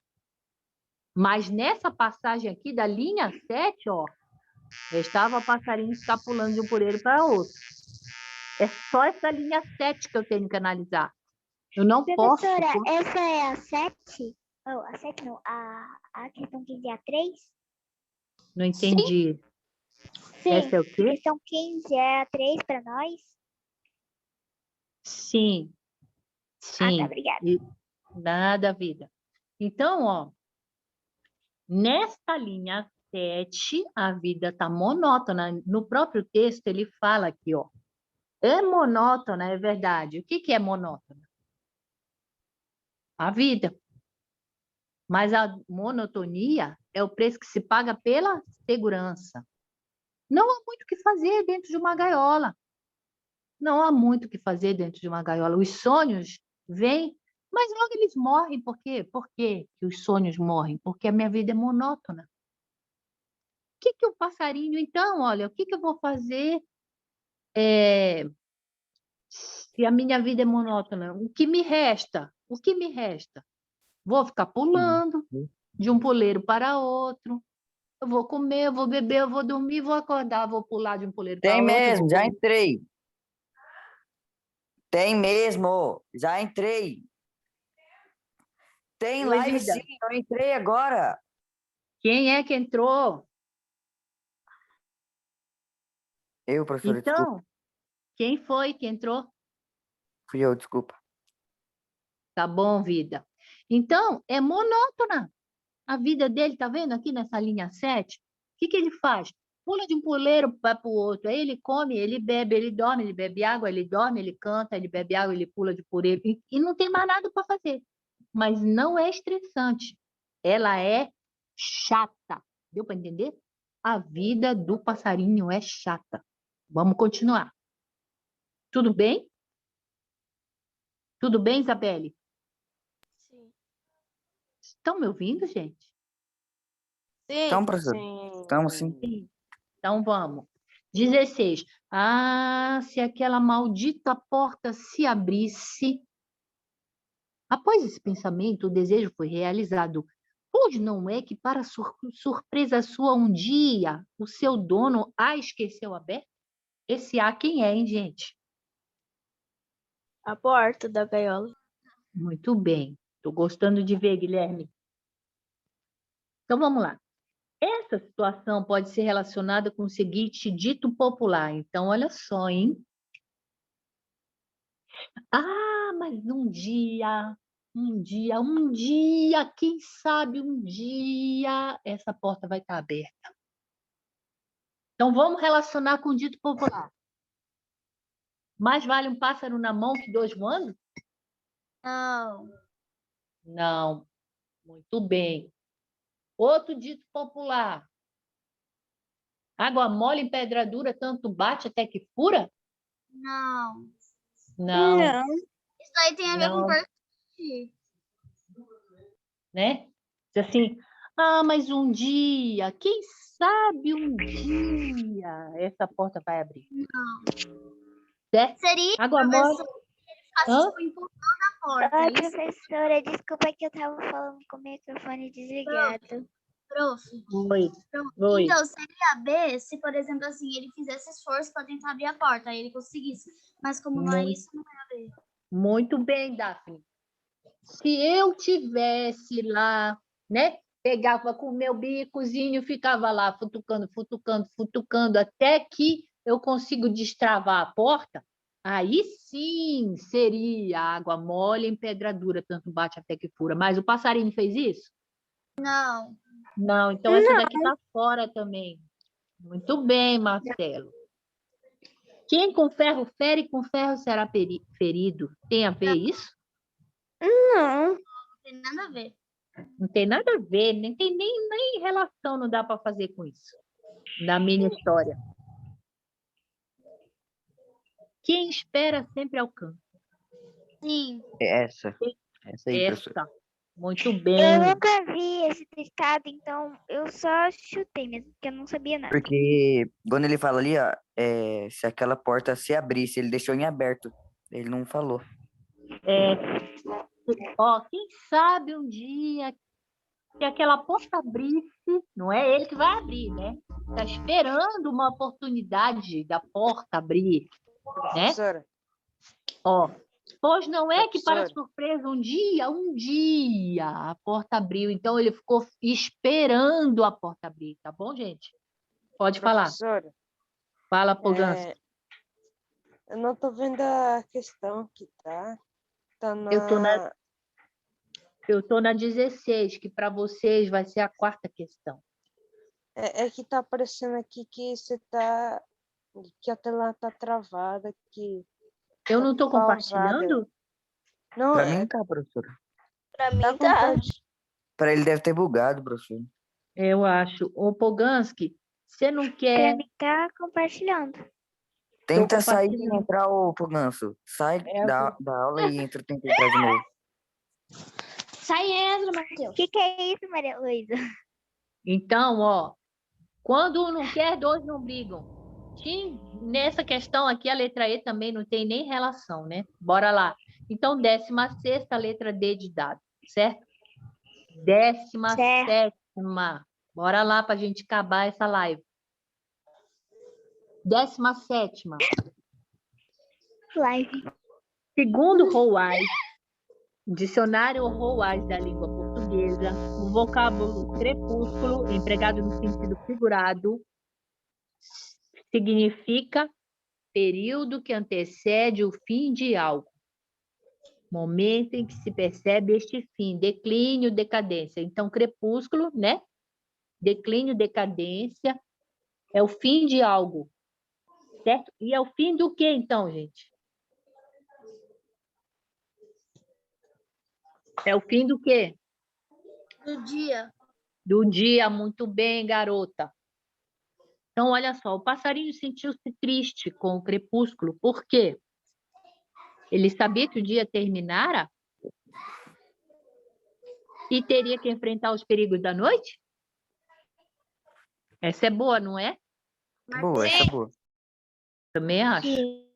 Mas nessa passagem aqui da linha 7, ó, estava passarinho ficar pulando de um puleiro para outro. É só essa linha 7 que eu tenho que analisar. Eu não posso... Professora, essa é a 7? Oh, a 7 não, a questão 15 é a 3? Não entendi. Sim. Essa é o quê? A questão 15 é a 3 para nós? Sim. Ah, Sim. tá, obrigada. Nada, vida. Então, ó, nesta linha 7, a vida está monótona. No próprio texto, ele fala aqui, ó. É monótona, é verdade. O que que é monótona? A vida. Mas a monotonia é o preço que se paga pela segurança. Não há muito o que fazer dentro de uma gaiola. Não há muito o que fazer dentro de uma gaiola. Os sonhos vêm, mas logo eles morrem. Por quê? Por quê que os sonhos morrem? Porque a minha vida é monótona. O que que o passarinho, então, olha, o que que eu vou fazer se a minha vida é monótona? O que me resta? O que me resta? Vou ficar pulando de um puleiro para outro. Eu vou comer, eu vou beber, eu vou dormir, vou acordar, vou pular de um puleiro para Tem outro. mesmo, já entrei. Tem mesmo, já entrei. Tem Oi, live vida. sim, eu entrei agora. Quem é que entrou? Eu, professora, desculpa. Então, quem foi que entrou? Fui eu, desculpa. Tá bom, vida. Então, é monótona a vida dele, tá vendo aqui nessa linha 7? O que que ele faz? Pula de um puleiro para o outro. Aí ele come, ele bebe, ele dorme, ele bebe água, ele dorme, ele canta, ele bebe água, ele pula de puleiro. E não tem mais nada para fazer. Mas não é estressante. Ela é chata. Deu para entender? A vida do passarinho é chata. Vamos continuar. Tudo bem? Tudo bem, Isabelle? Sim. Estão me ouvindo, gente? Então, professor, Sim. estamos sim. Sim. Então vamos. 16. Ah, se aquela maldita porta se abrisse. Após esse pensamento, o desejo foi realizado. Pois não é que, para surpresa sua, um dia o seu dono a esqueceu aberta? Esse A quem é, hein, gente? A porta da gaiola. Muito bem. Estou gostando de ver, Guilherme. Então vamos lá. Essa situação pode ser relacionada com o seguinte dito popular. Então, olha só, hein? Ah, mas quem sabe um dia essa porta vai estar aberta. Então, vamos relacionar com o dito popular. Mais vale um pássaro na mão que dois voando? Não. Não. Muito bem. Outro dito popular. Água mole em pedra dura, tanto bate até que fura? Não. Não, Isso daí tem a ver com não, partir. né? Diz assim, ah, mas um dia, quem sabe um dia essa porta vai abrir. Certo? Seria Água a mole. pessoa que faz, Hã? tipo, empurrando a porta. Oi, Isso, professora, desculpa que eu tava falando com o microfone desligado. prof. Oi, oi. Então, seria B se, por exemplo, assim, ele fizesse esforço para tentar abrir a porta, aí ele conseguisse. Mas como não é Muito, isso, não é a B. muito bem, Daphne. Se eu tivesse lá, né? Pegava com o meu bicozinho, ficava lá futucando, futucando, futucando, até que eu consigo destravar a porta, aí sim seria água mole em pedra dura, tanto bate até que fura. Mas o passarinho fez isso? Não. Não, então essa daqui está fora também. Muito bem, Marcelo. Quem com ferro fere, com ferro será ferido. Tem a ver isso? Não. Não tem nada a ver. Não tem nada a ver, nem tem nem relação, não dá para fazer com isso. Na minha história. Quem espera sempre alcança. Sim. Essa aí, professor. Essa. Muito Eu bem. nunca vi esse ditado, então eu só chutei mesmo, porque eu não sabia nada. Porque quando ele fala ali, ó, se aquela porta se abrisse, ele deixou em aberto. Ele não falou. Ó, quem sabe um dia que aquela porta abrisse, não é ele que vai abrir, né? Está esperando uma oportunidade da porta abrir, né? Professora, Ó, pois não é que, para Professora. surpresa, um dia a porta abriu, então ele ficou esperando a porta abrir, tá bom, gente? Pode falar. professora, Fala, Pogança. eu não tô vendo a questão aqui, tá? Tá Eu tô na 16, que para vocês vai ser a quarta questão. É que tá aparecendo aqui que você tá que a tela tá travada, que Eu não estou pausada. compartilhando? Não, Pra mim tá, professora. Pra mim tá tá. compartilhando. Pra ele deve ter bugado, professor. Eu acho. Ô, Poganski, você não Pra quer... mim tá compartilhando. Tenta sair e compartilhando. entrar, ô Ganso. Sai É, da aula e tenta entrar de novo. Sai e entra, Matheus. O que é isso, Maria Luísa? Então, ó, quando um não quer, dois não brigam. Nessa questão aqui, a letra E também não tem nem relação, né? Bora lá. Então, 16ª, letra D de dado, certo? 17ª. Bora lá para a gente acabar essa live. 17ª. Live. Segundo Howard, Dicionário Howard da língua portuguesa, o vocábulo crepúsculo, empregado no sentido figurado, significa período que antecede o fim de algo. Momento em que se percebe este fim, declínio, decadência. Então, crepúsculo, né? Declínio, decadência, é o fim de algo, certo? E é o fim do quê, então, gente? É o fim do quê? Do dia. Do dia, muito bem, garota. Então, olha só, o passarinho sentiu-se triste com o crepúsculo. Por quê? Ele sabia que o dia terminara e teria que enfrentar os perigos da noite? Essa é boa, não é? Boa, essa é boa. Também acho. Sim.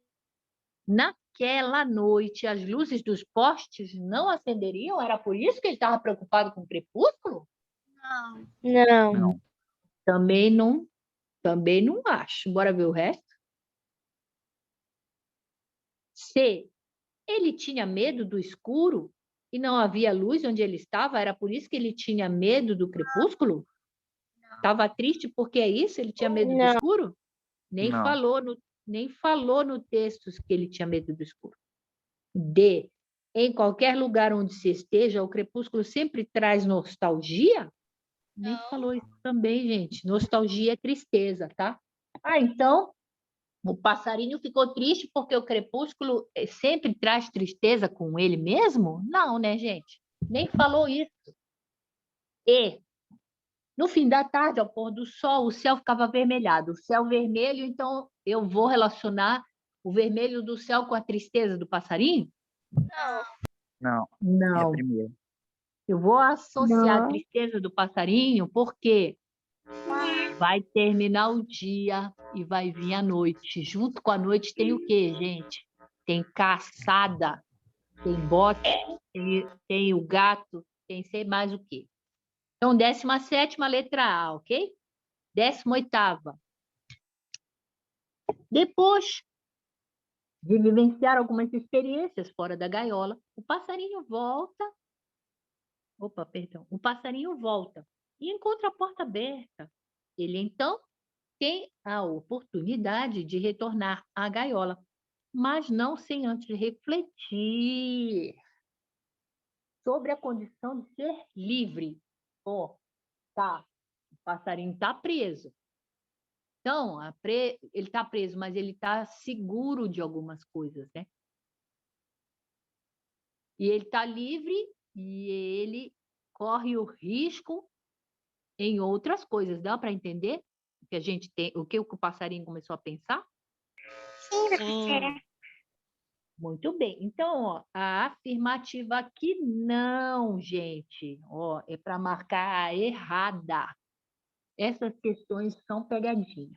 Naquela noite, as luzes dos postes não acenderiam? Era por isso que ele estava preocupado com o crepúsculo? Não. Não. Não. Também não acho. Bora ver o resto? C. Ele tinha medo do escuro e não havia luz onde ele estava? Era por isso que ele tinha medo do crepúsculo? Estava triste porque é isso? Ele tinha medo do Não. escuro? Nem Não. falou no texto que ele tinha medo do escuro. D. Em qualquer lugar onde se esteja, o crepúsculo sempre traz nostalgia? Nem falou isso também, gente. Nostalgia é tristeza, tá? Ah, então, o passarinho ficou triste porque o crepúsculo sempre traz tristeza com ele mesmo? Não, né, gente? Nem falou isso. E, no fim da tarde, ao pôr do sol, o céu ficava avermelhado. O céu vermelho, então eu vou relacionar o vermelho do céu com a tristeza do passarinho? Não. É a Não. primeira. Eu vou associar a Não. tristeza do passarinho porque vai terminar o dia e vai vir a noite. Junto com a noite tem o quê, gente? Tem caçada, tem bote, tem o gato, tem sei mais o quê. Então, 17ª, letra A, ok? 18ª. Depois de vivenciar algumas experiências fora da gaiola, o passarinho volta. Opa, perdão. O passarinho volta e encontra a porta aberta. Ele, então, tem a oportunidade de retornar à gaiola, mas não sem antes refletir sobre a condição de ser livre. Ó, tá, o passarinho está preso. Então, ele está preso, mas ele está seguro de algumas coisas, né? E ele está livre e ele corre o risco em outras coisas. Dá para entender o que a gente tem, o que o passarinho começou a pensar? Sim, professora. Muito bem. Então, ó, a afirmativa aqui não, gente. Ó, é para marcar a errada. Essas questões são pegadinha.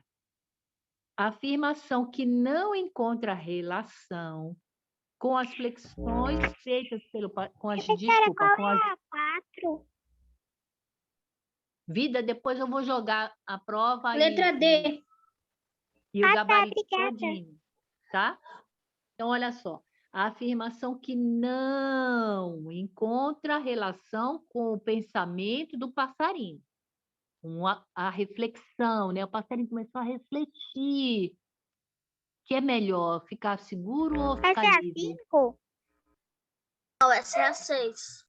A afirmação que não encontra relação com as flexões feitas com as, desculpa, com as A 4. vida, depois eu vou jogar a prova Letra D. e o gabarito obrigada. todinho, tá? Então, olha só. A afirmação que não encontra relação com o pensamento do passarinho. Com a reflexão, né? O passarinho começou a refletir. Que é melhor, ficar seguro ou Essa ficar é a livre? 5? Não, essa é a 6.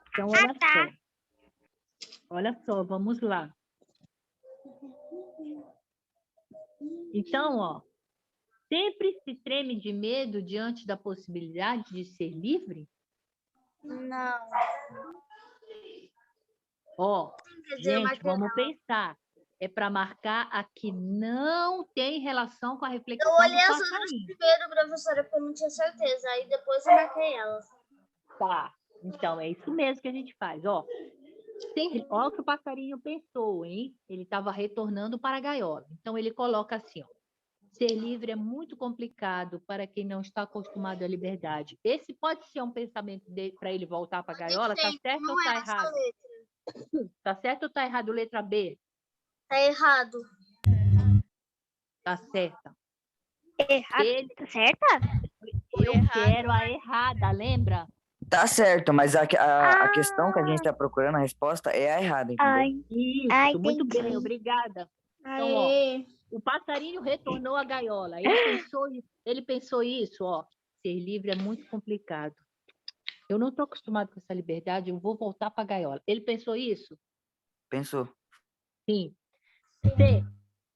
Então, olha tá. só. Olha só, vamos lá. Então, ó, sempre se treme de medo diante da possibilidade de ser livre? Não. Ó, Quer dizer, gente, marquei vamos ela. pensar. É para marcar a que não tem relação com a Eu reflexão olhei do as outras passarinho. primeiro, professora, porque eu não tinha certeza. Aí depois eu marquei elas. Tá. Então, é isso mesmo que a gente faz, ó. Olha o que o passarinho pensou, hein? Ele estava retornando para a gaiola. Então, ele coloca assim, ó. Ser livre é muito complicado para quem não está acostumado à liberdade. Esse pode ser um pensamento para ele voltar para a gaiola? Tá certo Não ou é tá essa errado? letra. Tá certo ou tá errado? Letra B? Tá errado. Tá certa. Errado. Ele, Tá certa? eu quero a errada, lembra? Tá certo, mas a questão que a gente Ah, tá procurando, a resposta é a errada, entendeu? ai, ah, Isso, muito bem, entendi. obrigada. Então, ó, Aê. o passarinho retornou à gaiola. Ele pensou isso, ó. Ser livre é muito complicado. Eu não estou acostumado com essa liberdade, eu vou voltar para a gaiola. Ele pensou isso? Pensou. Sim. C.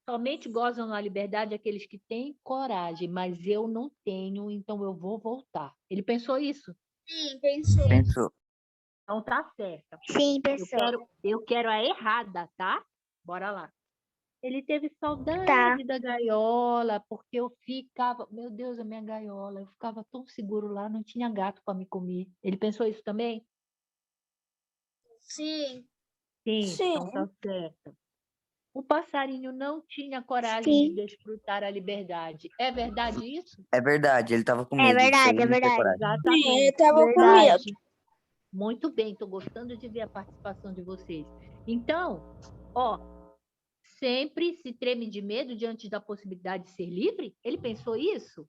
Somente gozam da liberdade aqueles que têm coragem, mas eu não tenho, então eu vou voltar. Ele pensou isso? Sim, pensou. Pensou. Então tá certa. Sim, pessoal. Eu quero a errada, tá? Bora lá. Ele teve saudade Tá. da gaiola, porque eu ficava, meu Deus, a minha gaiola, eu ficava tão seguro lá, não tinha gato para me comer. Ele pensou isso também? Sim. Sim, então tá certo. O passarinho não tinha coragem de Sim. desfrutar a liberdade. É verdade isso? É verdade, ele tava com É medo disso aí, verdade, é não tinha verdade. coragem. Exatamente. tava com medo. Muito bem, estou gostando de ver a participação de vocês. Então, ó, sempre se treme de medo diante da possibilidade de ser livre? Ele pensou isso?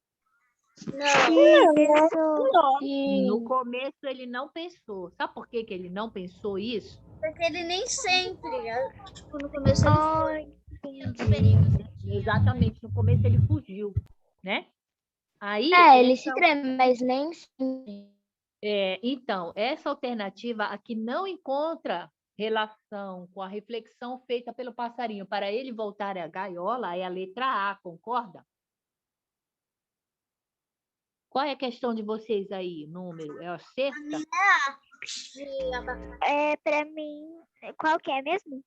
Sim, pessoal. No começo ele não pensou. Sabe por que ele não pensou isso? Porque ele nem sempre, tipo, no começo ele Ai, entendi. Exatamente, no começo ele fugiu, né? Aí, Ele se treme, mas nem sempre. então, essa alternativa aqui não encontra relação com a reflexão feita pelo passarinho. Para ele voltar à gaiola é a letra A, concorda? Qual é a questão de vocês aí? Número? É a sexta? É, pra mim, qual que é mesmo?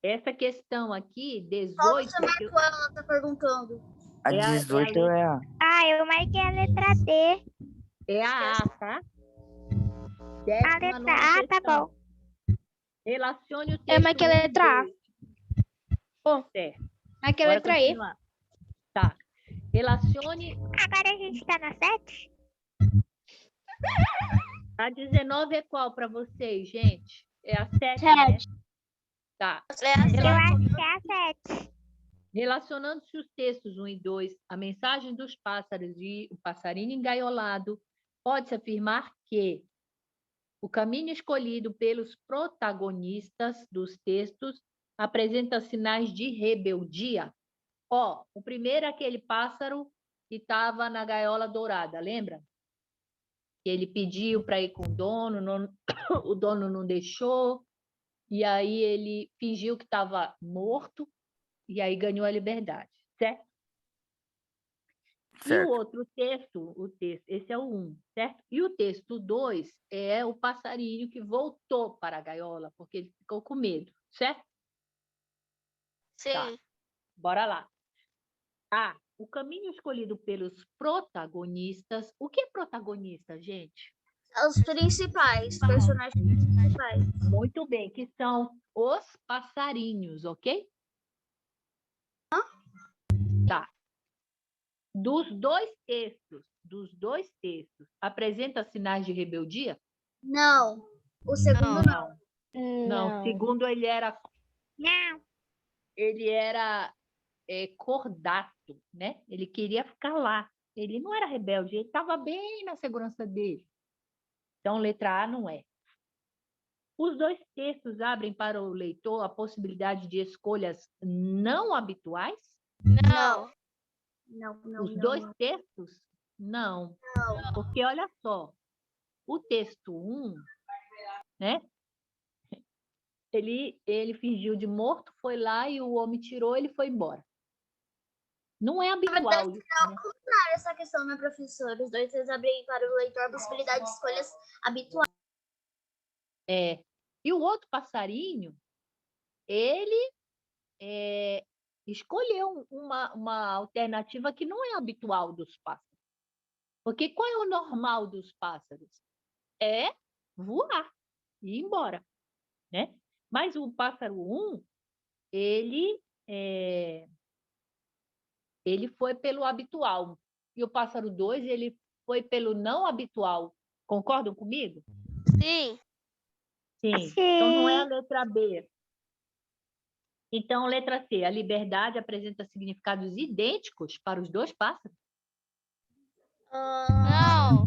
Essa questão aqui, Qual 18, você marcou? Ela tá perguntando. A é a 18 letra é a... Ah, eu marquei a letra D. é a A, tá? A 19ª letra A, tá questão. bom. Relacione o texto. Eu marquei a 1 e letra A. 2. Ó, Certo. marquei a Bora letra E. continuar. Tá. Relacione. Agora a gente tá na 7? A 19 é qual para vocês, gente? É a 7, né? Tá. Eu acho que é a 7. Relacionando-se os textos 1 e 2, a mensagem dos pássaros e o passarinho engaiolado, pode-se afirmar que o caminho escolhido pelos protagonistas dos textos apresenta sinais de rebeldia. Ó, o primeiro é aquele pássaro que estava na gaiola dourada, lembra? Ele pediu para ir com o dono, o dono não deixou, e aí ele fingiu que estava morto, e aí ganhou a liberdade, certo? E o Certo. outro texto, esse é o 1, certo? E o texto 2 é o passarinho que voltou para a gaiola, porque ele ficou com medo, certo? Sim. Tá, bora lá. A. O caminho escolhido pelos protagonistas. O que é protagonista, gente? Os principais, personagens principais. Muito bem, que são os passarinhos, ok? Tá. Dos dois textos, apresenta sinais de rebeldia? Não. O segundo não. Não, segundo ele era Não. cordato, né? Ele queria ficar lá. Ele não era rebelde, ele estava bem na segurança dele. Então, letra A não é. Os dois textos abrem para o leitor a possibilidade de escolhas não habituais? Não. Os dois textos? Não. Porque, olha só, o texto 1, né? Ele fingiu de morto, foi lá e o homem tirou, ele foi embora. Não é habitual verdade, isso, né? Claro, essa questão, né, professor? Os dois abrem para o leitor a possibilidade de escolhas habituais. É. E o outro passarinho, ele escolheu uma alternativa que não é habitual dos pássaros. Porque qual é o normal dos pássaros? É voar e ir embora, né? Mas o pássaro 1, ele foi pelo habitual. E o pássaro 2, ele foi pelo não habitual. Concordam comigo? Sim. Sim. Então não é a letra B. Então, letra C, a liberdade apresenta significados idênticos para os dois pássaros? Não.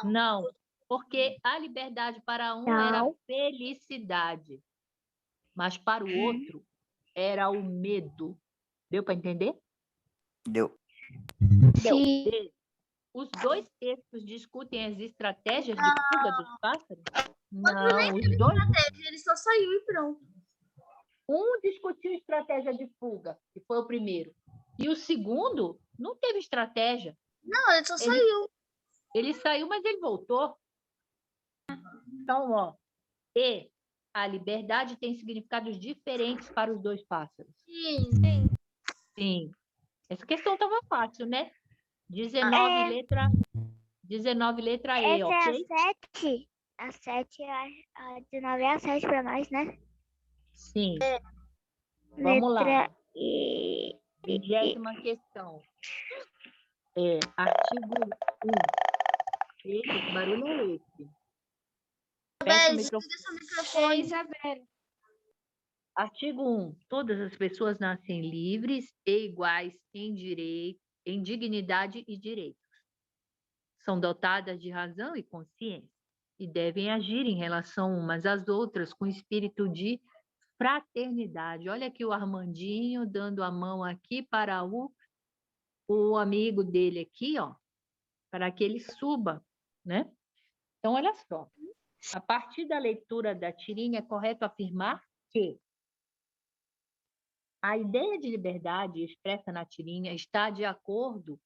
Não, porque a liberdade para um era Não. felicidade, mas para o outro era o medo. Deu para entender? Deu. Sim. D, os dois textos discutem as estratégias de fuga dos pássaros? Não, os dois. Ele só saiu e pronto. Um discutiu estratégia de fuga, que foi o primeiro. E o segundo não teve estratégia. Não, ele só saiu. Ele saiu, mas ele voltou. Então, ó, E, a liberdade tem significados diferentes para os dois pássaros. Sim. Sim. Essa questão estava fácil, né? 19 letra E, Essa ok? é a 7. A 7, a 19 é a 7 para nós, né? Sim. Vamos lá. Letra E. 20ª questão. Artigo 1. Eita, que barulho é esse? Fecha o microfone. Desliga seu microfone. Isabela. Artigo 1. Todas as pessoas nascem livres e iguais em dignidade e direitos. São dotadas de razão e consciência e devem agir em relação umas às outras com espírito de fraternidade. Olha aqui o Armandinho dando a mão aqui para o amigo dele aqui, ó, para que ele suba, né? Então, olha só. A partir da leitura da tirinha, é correto afirmar que a ideia de liberdade expressa na tirinha está de acordo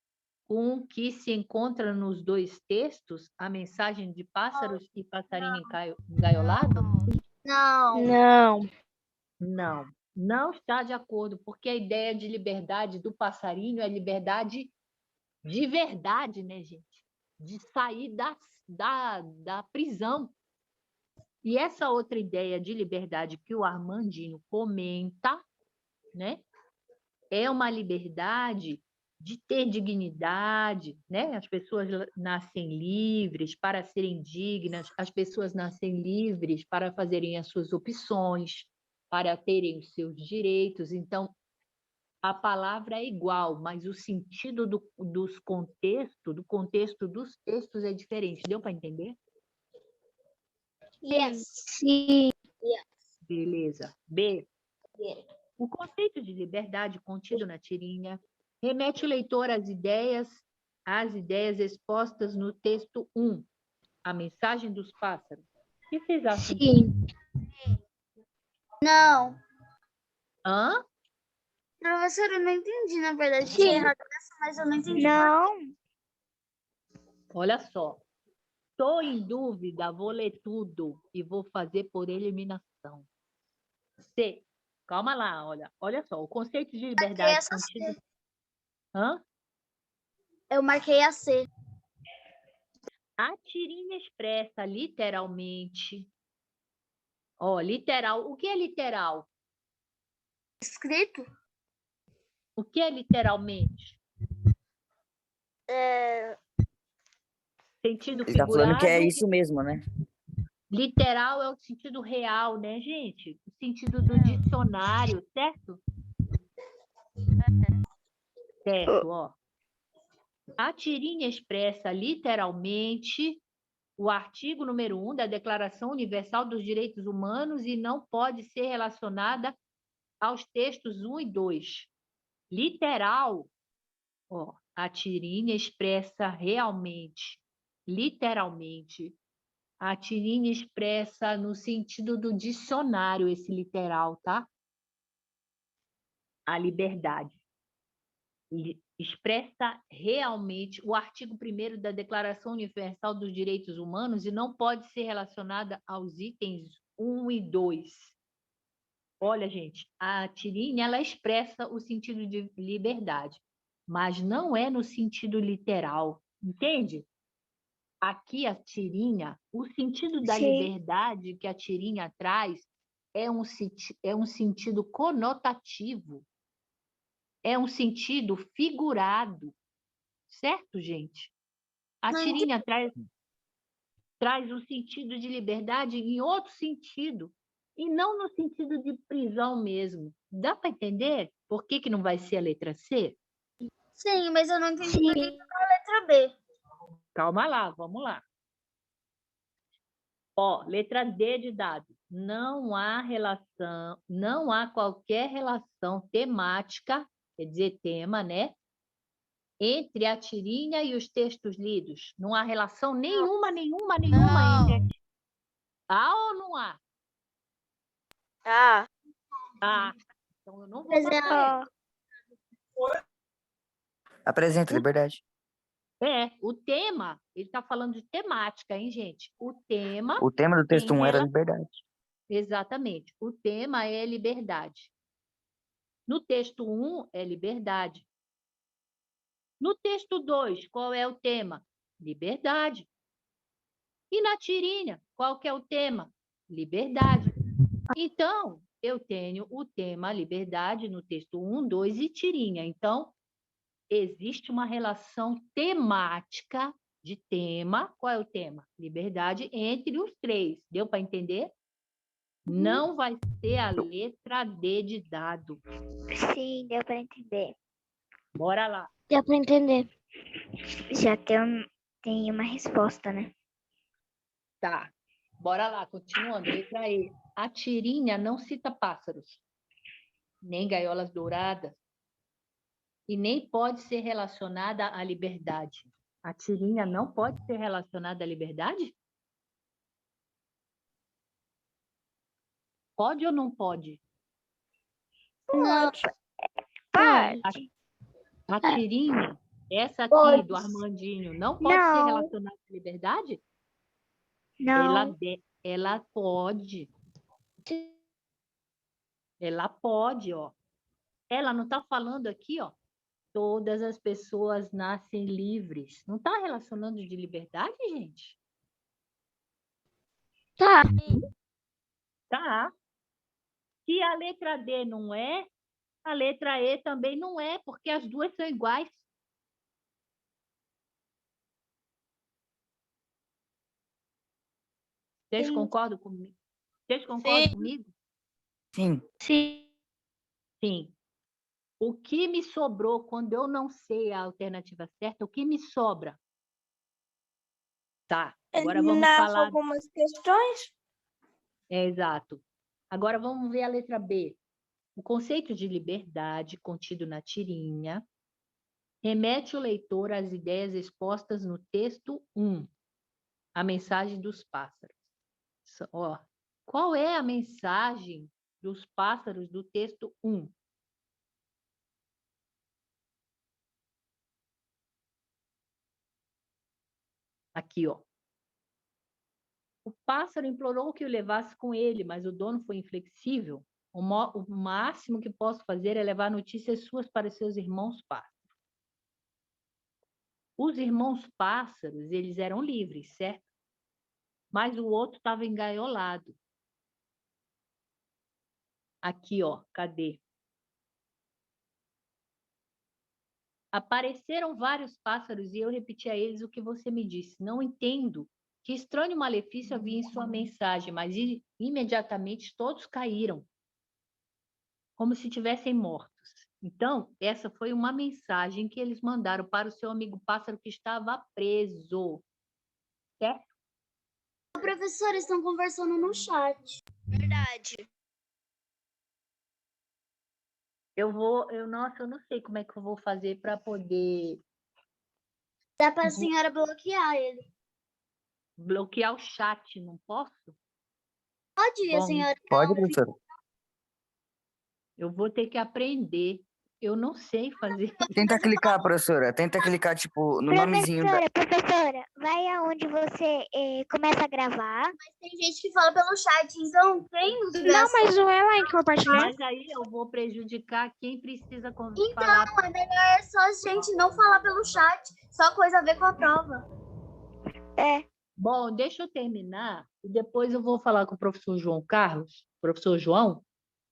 com o que se encontra nos dois textos, a mensagem de pássaros e passarinho engaiolado? Não. Não. Não, não está de acordo, porque a ideia de liberdade do passarinho é liberdade de verdade, né, gente? De sair da prisão. E essa outra ideia de liberdade que o Armandinho comenta, né? É uma liberdade de ter dignidade, né? As pessoas nascem livres para serem dignas, as pessoas nascem livres para fazerem as suas opções, para terem os seus direitos. Então, a palavra é igual, mas o sentido do contexto dos textos é diferente. Deu para entender? Yes. Sim. Beleza. B. O conceito de liberdade contido na tirinha remete o leitor às ideias expostas no texto 1, a mensagem dos pássaros. O que vocês acham disso? Sim. Não. Hã? Professora, eu não entendi, na verdade. Sim. Tinha errado essa, mas eu não entendi. Não. Olha só. Estou em dúvida, vou ler tudo e vou fazer por eliminação. C. Calma lá, olha só. O conceito de liberdade essa contido... Hã? Eu marquei a C. A tirinha expressa literalmente... Ó, literal. O que é literal? Escrito? O que é literalmente? Sentido Ele tá falando que é figurado. isso mesmo, né? Literal é o sentido real, né, gente? O sentido do dicionário, certo? Certo, ó. A tirinha expressa literalmente o artigo número 1 da Declaração Universal dos Direitos Humanos e não pode ser relacionada aos textos 1 e 2. Literal, ó, a tirinha expressa realmente, literalmente. A tirinha expressa no sentido do dicionário esse literal, tá? A liberdade. expressa realmente o artigo 1º da Declaração Universal dos Direitos Humanos e não pode ser relacionada aos itens 1 e 2. Olha, gente, a tirinha, ela expressa o sentido de liberdade, mas não é no sentido literal, entende? Aqui a tirinha, o sentido da Sim. liberdade que a tirinha traz é um sentido conotativo, é um sentido figurado, certo, gente? A Não tirinha traz o sentido de liberdade em outro sentido, e não no sentido de prisão mesmo. Dá para entender por que não vai ser a letra C? Sim, mas eu não entendi por que Sim. tá na letra B. Calma lá, vamos lá. Ó, letra D de dado. Não há qualquer relação temática, quer dizer, tema, né? Entre a tirinha e os textos lidos. Não há relação nenhuma entre há ou não há? Ah, Ah, então eu não vou Mas passar. Apresenta, liberdade. O tema, ele está falando de temática, hein, gente? O tema O tema do texto tem 1 era ela. liberdade. Exatamente. O tema é liberdade. No texto 1 é liberdade. No texto 2, qual é o tema? Liberdade. E na tirinha, qual que é o tema? Liberdade. Então, eu tenho o tema liberdade no texto 1, 2 e tirinha. Então, existe uma relação temática de tema. Qual é o tema? Liberdade entre os três. Deu para entender? Não vai ser a letra D de dado. Sim, deu para entender. Bora lá. Deu pra entender. Já tem uma resposta, né? Tá. Bora lá, continuando. Letra E. A tirinha não cita pássaros, nem gaiolas douradas, e nem pode ser relacionada à liberdade. A tirinha não pode ser relacionada à liberdade? Pode ou não pode? Pode. A tirinha, essa aqui Pode. do Armandinho, não pode ser Não. relacionada à liberdade? Não. Ela pode. Ela pode, ó. Ela não está falando aqui, ó. Todas as pessoas nascem livres. Não está relacionando de liberdade, gente? Tá. Tá. Se a letra D não é, a letra E também não é, porque as duas são iguais. Vocês concordam comigo? Vocês concordam comigo? Sim. Sim. Sim. O que me sobrou quando eu não sei a alternativa certa, o que me sobra? Tá, agora vamos falar. algumas questões? Exato. Agora vamos ver a letra B. O conceito de liberdade contido na tirinha remete o leitor às ideias expostas no texto 1, a mensagem dos pássaros. Ó, qual é a mensagem dos pássaros do texto 1? Aqui, ó. O pássaro implorou que o levasse com ele, mas o dono foi inflexível. O máximo que posso fazer é levar notícias suas para seus irmãos pássaros. Os irmãos pássaros, eles eram livres, certo? Mas o outro estava engaiolado. Aqui, ó, cadê? Apareceram vários pássaros e eu repeti a eles o que você me disse. Não entendo que estranho malefício havia em sua mensagem, mas imediatamente todos caíram, como se tivessem mortos. Então, essa foi uma mensagem que eles mandaram para o seu amigo pássaro que estava preso. Certo? Professores estão conversando no chat. Verdade. Nossa, eu não sei como é que eu vou fazer para poder Dá pra senhora bloquear ele. bloquear o chat, não posso? Pode, a Bom, senhora. Pode, professora? eu vou ter que aprender. Eu não sei fazer. Tenta clicar, professora. Tenta clicar, tipo, no nomezinho da... Professora, vai aonde você começa a gravar. Tem gente que fala pelo chat, então quem não tiver Não, mas não é lá em compartilhar. Mas aí eu vou prejudicar quem precisa falar. Então, é melhor só a gente não falar pelo chat, só coisa a ver com a prova. Bom, deixa eu terminar e depois eu vou falar com o professor João Carlos, professor João,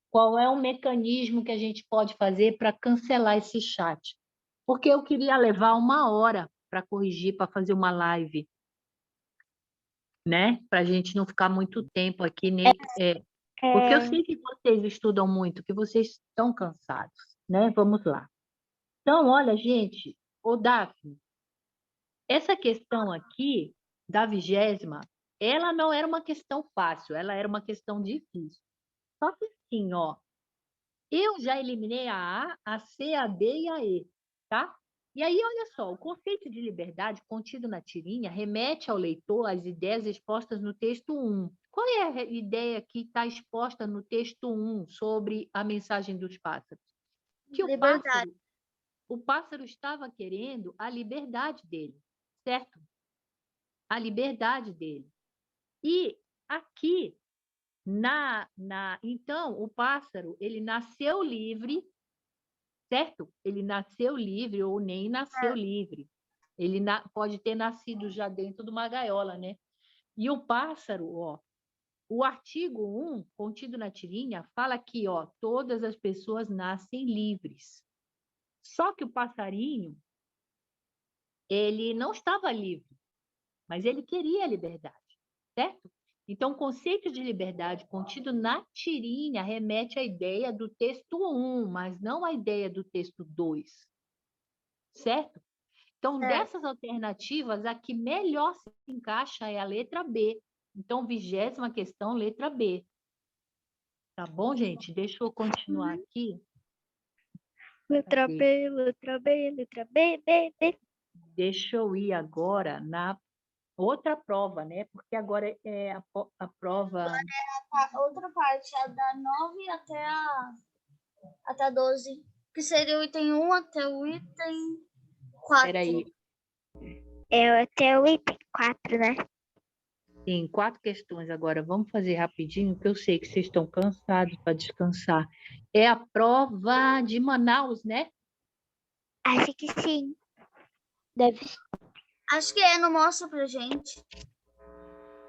qual é o mecanismo que a gente pode fazer para cancelar esse chat. Porque eu queria levar 1 hora para corrigir, para fazer uma live, né? Para a gente não ficar muito tempo aqui. Porque eu sei que vocês estudam muito, que vocês estão cansados, né? Vamos lá. Então, olha, gente, ô Daphne, essa questão aqui da 20ª, ela não era uma questão fácil, ela era uma questão difícil. Só que assim, ó, eu já eliminei a A, a C, a D e a E, tá? E aí, olha só, o conceito de liberdade contido na tirinha remete ao leitor às ideias expostas no texto 1. Qual é a ideia que está exposta no texto 1 sobre a mensagem dos pássaros? Que Liberdade. o pássaro estava querendo a liberdade dele, certo? A liberdade dele. E aqui, então, o pássaro, ele nasceu livre, certo? Ele nasceu livre ou nem nasceu livre. Ele pode ter nascido já dentro de uma gaiola, né? E o pássaro, ó, o artigo 1, contido na tirinha, fala que, ó, todas as pessoas nascem livres. Só que o passarinho, ele não estava livre, mas ele queria a liberdade, certo? Então, o conceito de liberdade contido na tirinha remete à ideia do texto 1, mas não à ideia do texto 2, certo? Então, dessas alternativas, a que melhor se encaixa é a letra B. Então, 20ª questão, letra B. Tá bom, gente? Deixa eu continuar aqui. Letra B, letra B, letra B, B, B. Deixa eu ir agora na outra prova, né? Porque agora é a prova... A outra parte, a da 9 até a 12, que seria o item 1 até o item 4. Peraí, É até o item 4, né? tem 4 questões agora. Vamos fazer rapidinho, que eu sei que vocês estão cansados para descansar. É a prova de Manaus, né? Acho que sim. Deve ser. Acho que não mostra pra gente.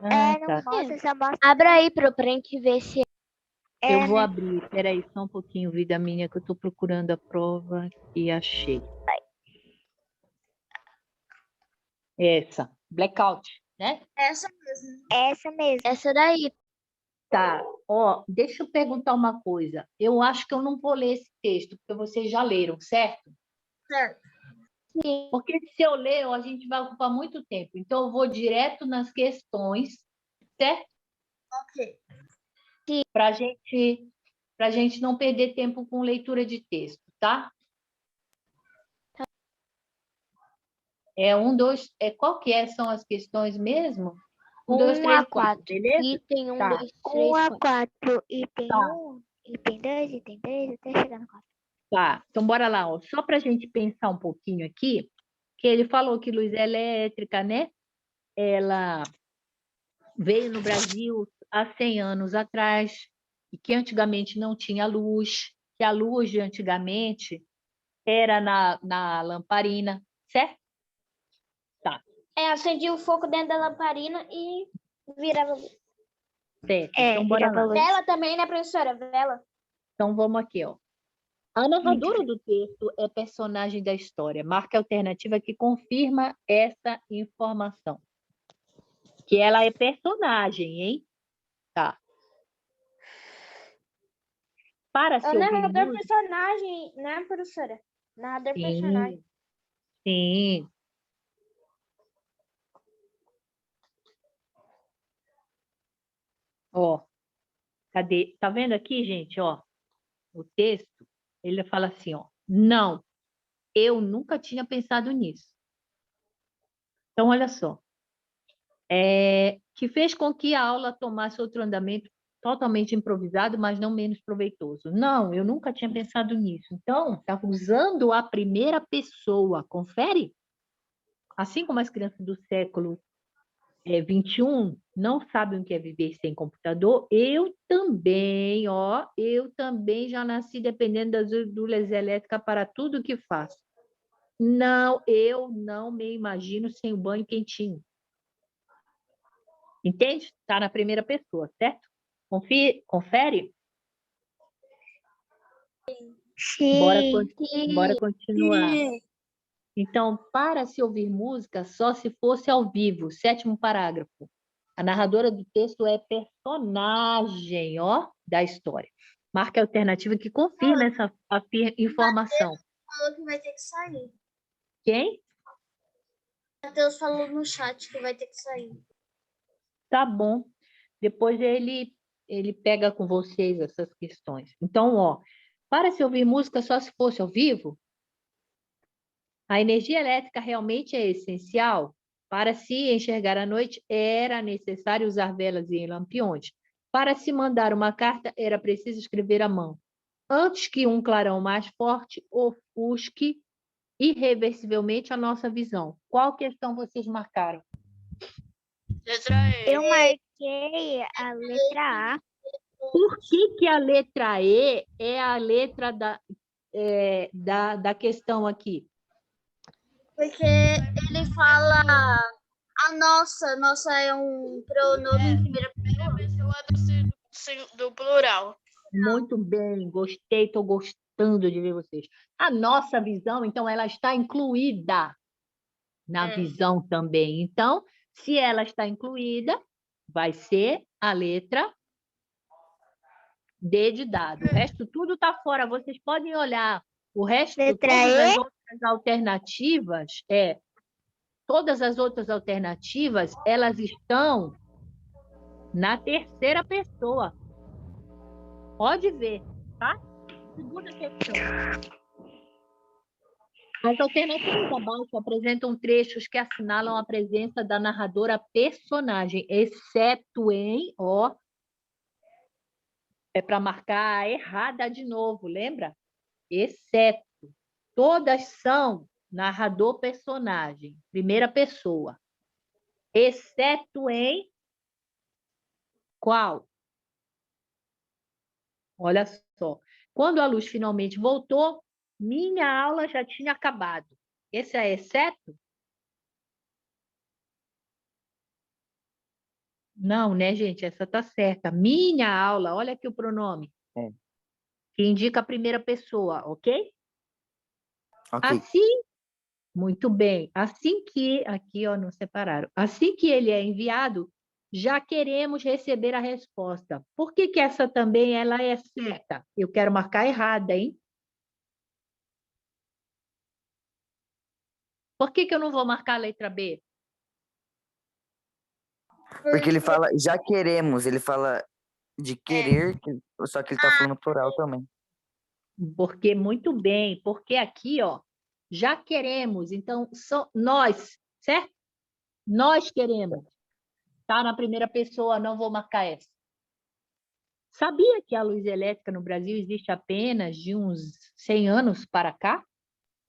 Ah, não tá. mostra, só mostra. Abra aí pra gente ver se Eu vou abrir. Peraí, só um pouquinho, vida minha, que eu estou procurando a prova e achei. Essa, blackout, né? Essa mesmo. Essa mesmo. essa daí. Tá, ó, deixa eu perguntar uma coisa. Eu acho que eu não vou ler esse texto, porque vocês já leram, certo? Certo. Sim. Porque se eu ler, a gente vai ocupar muito tempo. Então, eu vou direto nas questões, certo? Ok. Para a gente não perder tempo com leitura de texto, tá? Qual que são as questões mesmo? 1, 2, 3, 4, beleza? Item 1, Tá. 2, 1 3, a 4. 4, item Tá. 1, item 2, item 3, até chegar no 4. Tá, então bora lá, ó. Só para a gente pensar um pouquinho aqui, que ele falou que luz elétrica, né? Ela veio no Brasil há 100 anos atrás, e que antigamente não tinha luz, que a luz de antigamente era na lamparina, certo? Tá, Acendia o fogo dentro da lamparina e virava luz. certo. Então bora virava lá. luz. Vela também, né, professora? Vela. Então vamos aqui, ó. A narradora do texto é personagem da história. Marca a alternativa que confirma essa informação. Que ela é personagem, hein? Tá. Para se É o ouvir narrador música... personagem, né, professora? Narrador personagem. Sim. Ó, cadê? Tá vendo aqui, gente, ó? O texto, ele fala assim, ó. Não, eu nunca tinha pensado nisso. Então, olha só. Que fez com que a aula tomasse outro andamento totalmente improvisado, mas não menos proveitoso. Não, eu nunca tinha pensado nisso. Então, estava usando a primeira pessoa. Confere? Assim como as crianças do século 21 não sabem o que é viver sem computador, eu também já nasci dependendo das luzes elétricas para tudo que faço. Não, eu não me imagino sem o banho quentinho. Entende? Está na primeira pessoa, certo? Confere? Bora, bora continuar. Então, para se ouvir música, só se fosse ao vivo. 7º parágrafo. A narradora do texto é personagem, da história. Marca a alternativa que confirma essa informação. Falou que vai ter que sair. Quem? Matheus falou no chat que vai ter que sair. Tá bom. Depois ele pega com vocês essas questões. Então, para se ouvir música só se fosse ao vivo, a energia elétrica realmente é essencial. Para se enxergar à noite, era necessário usar velas e lampiões. Para se mandar uma carta, era preciso escrever à mão. Antes que um clarão mais forte ofusque irreversivelmente a nossa visão. Qual questão vocês marcaram? Letra E. Eu marquei a letra A. Por que a letra E é a letra da questão aqui? Porque ele fala a nossa é um pronome em primeira pessoa. Pessoa do plural. Muito bem, gostei, estou gostando de ver vocês. A nossa visão, então, ela está incluída na visão também. Então, se ela está incluída, vai ser a letra D de dado. O resto tudo está fora. Vocês podem olhar o resto, Letra todas E? as outras alternativas, todas as outras alternativas, elas estão na terceira pessoa. Pode ver, tá? Segunda questão. As alternativas abaixo apresentam trechos que assinalam a presença da narradora personagem, exceto em, é para marcar a errada de novo, lembra? Exceto. Todas são narrador personagem, primeira pessoa. Exceto em qual? Olha só. Quando a luz finalmente voltou, minha aula já tinha acabado. Esse é exceto? Não, né, gente? Essa tá certa. Minha aula, olha aqui o pronome. Que indica a primeira pessoa, ok? Ok. Assim, muito bem. Assim que, aqui, não separaram. Assim que ele é enviado, já queremos receber a resposta. Por que essa também ela é certa? Eu quero marcar errada, hein? Por que eu não vou marcar a letra B? Porque ele fala, já queremos, ele fala de querer, só que ele tá falando plural também. Porque, muito bem, porque aqui, já queremos, então, nós, certo? Nós queremos. Tá na primeira pessoa, não vou marcar essa. Sabia que a luz elétrica no Brasil existe apenas de uns 100 anos para cá?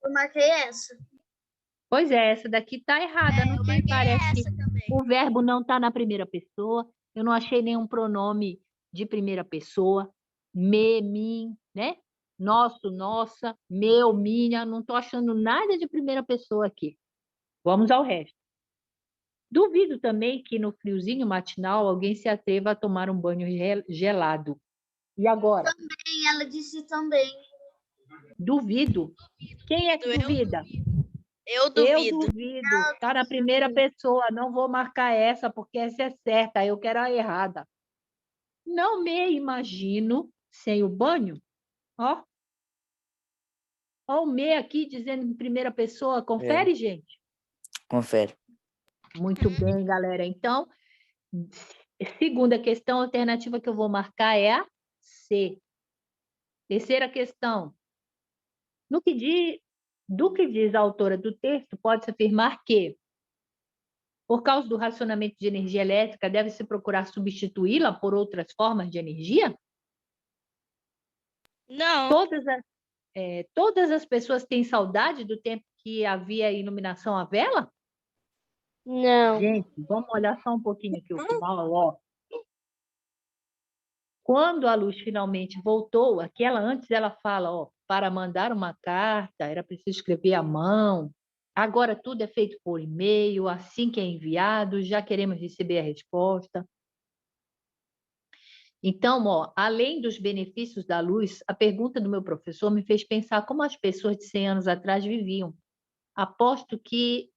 Eu marquei essa. Pois é, essa daqui está errada. Não sei, parece que também. o verbo não está na primeira pessoa. Eu não achei nenhum pronome de primeira pessoa. Me, mim, né? Nosso, nossa, meu, minha. Não estou achando nada de primeira pessoa aqui. Vamos ao resto. Duvido também que no friozinho matinal alguém se atreva a tomar um banho gelado. E agora? E ela disse também. Duvido. Quem é que duvida? Eu duvido. Eu duvido. Está na primeira pessoa. Não vou marcar essa, porque essa é certa. Eu quero a errada. Não me imagino sem o banho. Ó o me aqui dizendo em primeira pessoa. Confere, gente? Confere. Muito bem, galera. Então, segunda questão, a alternativa que eu vou marcar é a C. Terceira questão. Do que diz a autora do texto, pode-se afirmar que Por causa do racionamento de energia elétrica, deve-se procurar substituí-la por outras formas de energia? Não. Todas as pessoas têm saudade do tempo que havia iluminação à vela? Não. Gente, vamos olhar só um pouquinho aqui o final, ó. Quando a luz finalmente voltou, aquela antes ela fala, ó, para mandar uma carta era preciso escrever à mão. Agora tudo é feito por e-mail, assim que é enviado, já queremos receber a resposta. Então, ó, além dos benefícios da luz, a pergunta do meu professor me fez pensar como as pessoas de 100 anos atrás viviam. Aposto que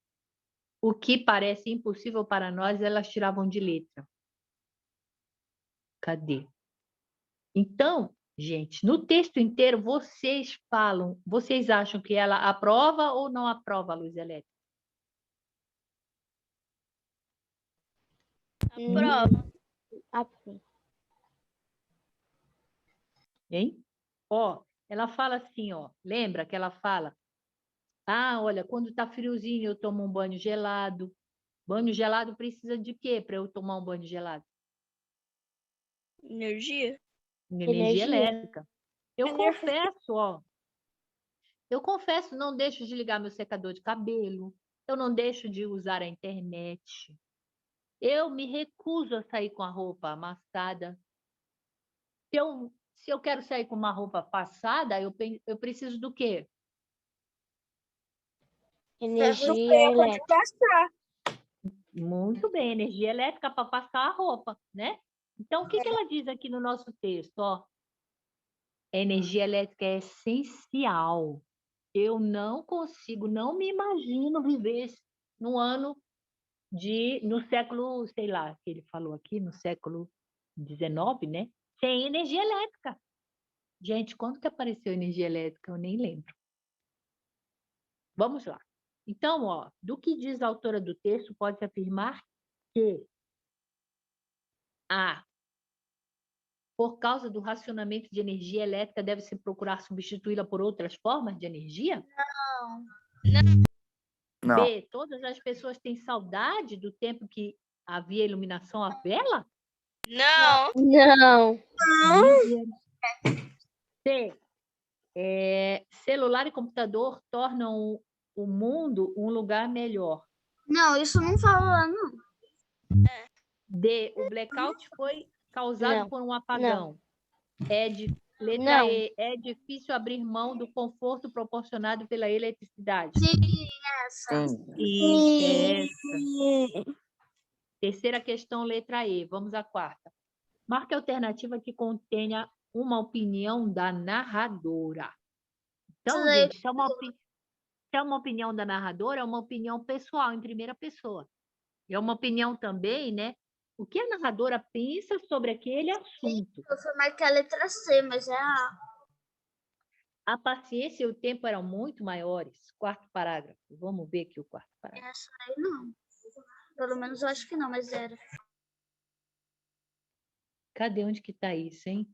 o que parece impossível para nós, elas tiravam de letra. Cadê? Então, gente, no texto inteiro, vocês acham que ela aprova ou não aprova a luz elétrica? Aprova. Hein? Ó, ela fala assim, ó, lembra que ela fala, olha, quando está friozinho eu tomo um banho gelado. Banho gelado precisa de quê para eu tomar um banho gelado? Energia. Energia elétrica. Eu confesso, não deixo de ligar meu secador de cabelo, eu não deixo de usar a internet, eu me recuso a sair com a roupa amassada. Se eu quero sair com uma roupa passada, eu preciso do quê? Energia elétrica. Muito bem, energia elétrica para passar a roupa, né? Então, o que ela diz aqui no nosso texto? Ó, a energia elétrica é essencial. Eu não consigo, não me imagino viver no século, sei lá, que ele falou aqui, no século XIX, né? Sem energia elétrica. Gente, quando que apareceu energia elétrica? Eu nem lembro. Vamos lá. Então, ó, do que diz a autora do texto, pode-se afirmar que por causa do racionamento de energia elétrica, deve-se procurar substituí-la por outras formas de energia? Não. B, todas as pessoas têm saudade do tempo que havia iluminação à vela? Não. Não. C, celular e computador tornam o mundo um lugar melhor. Não, isso não fala lá, não. D, o blackout foi causado Não, por um apagão. Letra Não. E, é difícil abrir mão do conforto proporcionado pela eletricidade. Sim, essa. Essa. Terceira questão, letra E. Vamos à quarta. Marque a alternativa que contenha uma opinião da narradora. Então, gente, se é uma opinião da narradora, é uma opinião pessoal, em primeira pessoa. É uma opinião também, né? O que a narradora pensa sobre aquele assunto. Eu fui marcar a letra C, mas é A. A paciência e o tempo eram muito maiores. Quarto parágrafo. Vamos ver aqui o quarto parágrafo. Essa aí não. Pelo menos eu acho que não, mas era. Cadê onde que está isso, hein?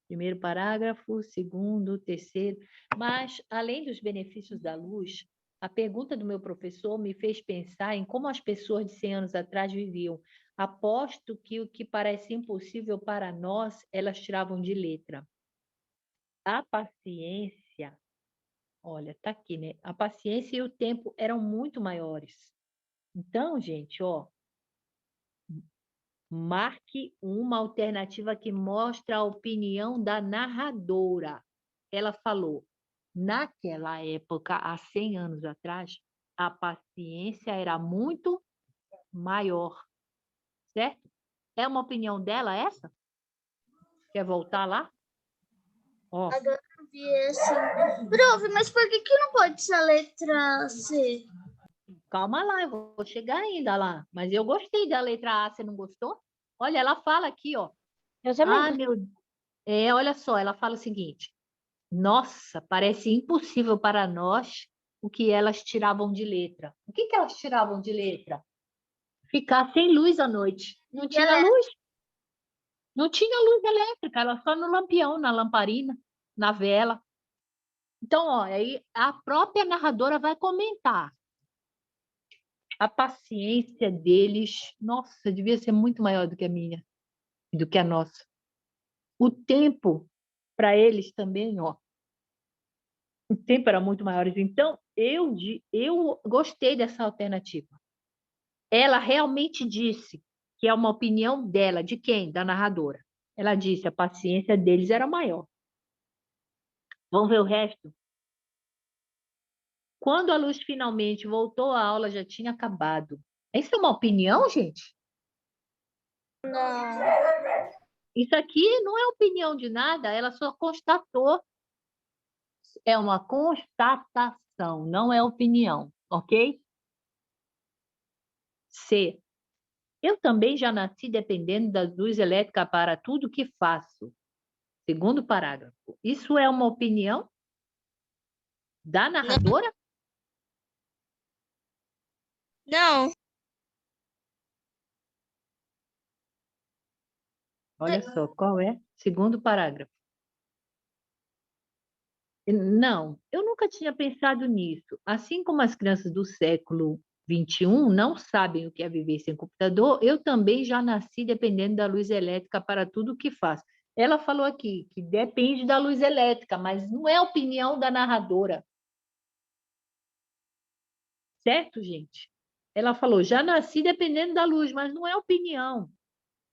Primeiro parágrafo, segundo, terceiro. Mas, além dos benefícios da luz, a pergunta do meu professor me fez pensar em como as pessoas de 100 anos atrás viviam. Aposto que o que parece impossível para nós, elas tiravam de letra. A paciência, olha, tá aqui, né? A paciência e o tempo eram muito maiores. Então, gente, ó, marque uma alternativa que mostra a opinião da narradora. Ela falou, naquela época, há 100 anos atrás, a paciência era muito maior, certo? É uma opinião dela essa? Quer voltar lá? Ó, Agora eu vi esse. Prof, mas por que não pode ser a letra C? calma lá, eu vou chegar ainda lá. Mas eu gostei da letra A, você não gostou? Olha, ela fala aqui, ó. Eu também. Ah, olha só, ela fala o seguinte. Nossa, parece impossível para nós o que elas tiravam de letra. O que elas tiravam de letra? Ficar sem luz à noite. Não tinha luz. Não tinha luz elétrica, ela só no lampião, na lamparina, na vela. Então, ó, aí a própria narradora vai comentar. a paciência deles, nossa, devia ser muito maior do que a minha, do que a nossa. O tempo para eles também, ó, o tempo era muito maior. Então, eu gostei dessa alternativa. Ela realmente disse que é uma opinião dela, de quem? Da narradora. Ela disse a paciência deles era maior. Vamos ver o resto? Quando a luz finalmente voltou, a aula já tinha acabado. Isso é uma opinião, gente? Não. Isso aqui não é opinião de nada, ela só constatou. É uma constatação, não é opinião, ok? C. Eu também já nasci dependendo da luz elétrica para tudo que faço. Segundo parágrafo. Isso é uma opinião da narradora? Não. Olha só, qual é? Segundo parágrafo. Não, eu nunca tinha pensado nisso. Assim como as crianças do século XXI não sabem o que é viver sem computador, eu também já nasci dependendo da luz elétrica para tudo o que faço. Ela falou aqui que depende da luz elétrica, mas não é opinião da narradora. Certo, gente? Ela falou, já nasci dependendo da luz, mas não é opinião.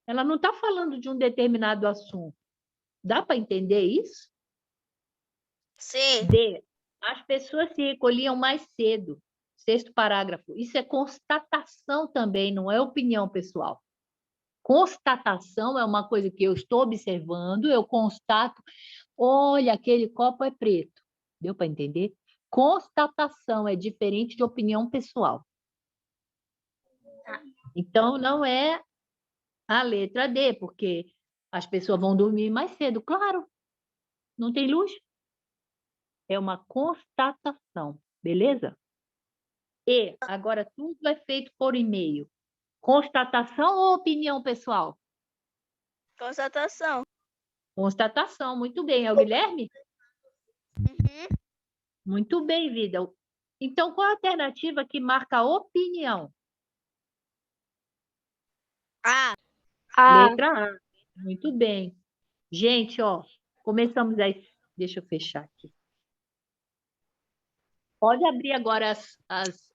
Ela não está falando de um determinado assunto. Dá para entender isso? Sim. D. As pessoas se recolhiam mais cedo. Sexto parágrafo. Isso é constatação também, não é opinião pessoal. Constatação é uma coisa que eu estou observando, eu constato, olha, aquele copo é preto. Deu para entender? Constatação é diferente de opinião pessoal. Então, não é a letra D, porque as pessoas vão dormir mais cedo. Claro, não tem luz. É uma constatação, beleza? E, agora, tudo é feito por e-mail. Constatação ou opinião pessoal? Constatação. Constatação, muito bem. É o Guilherme? Uhum. Muito bem, vida. Então, qual a alternativa que marca a opinião? A. Letra A. Muito bem. Gente, ó, começamos as... Deixa eu fechar aqui. Pode abrir agora as...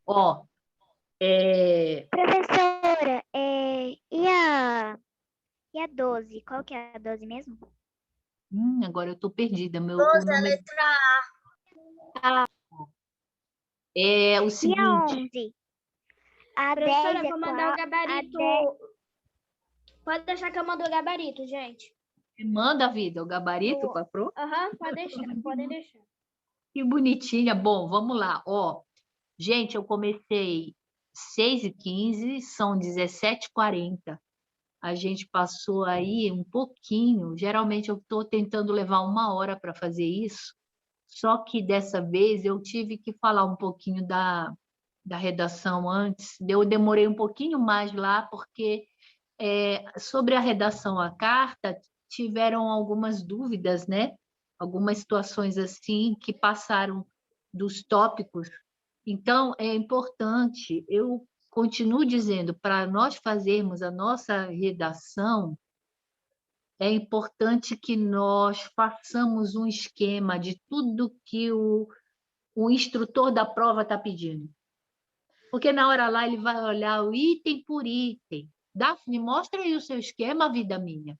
Ó, Professora, e a 12? Qual que é a 12 mesmo? agora eu estou perdida. O 12 é a número letra A. é o E a seguinte. 11? A 10 Professora, é vou mandar qual? o gabarito. Pode deixar que eu mando o gabarito, gente. Manda, vida, o gabarito para a Pro. Aham, pode deixar, podem deixar. Que bonitinha. Bom, vamos lá. Ó, gente, eu comecei 6h15, são 17h40. A gente passou aí um pouquinho. Geralmente eu estou tentando levar 1 hora para fazer isso. Só que dessa vez eu tive que falar um pouquinho da redação antes. Eu demorei um pouquinho mais lá, porque sobre a redação à carta, tiveram algumas dúvidas, né? Algumas situações assim que passaram dos tópicos. Então, é importante, eu continuo dizendo, para nós fazermos a nossa redação, é importante que nós façamos um esquema de tudo que o instrutor da prova está pedindo. Porque na hora lá ele vai olhar o item por item. Daphne, mostra aí o seu esquema, vida minha.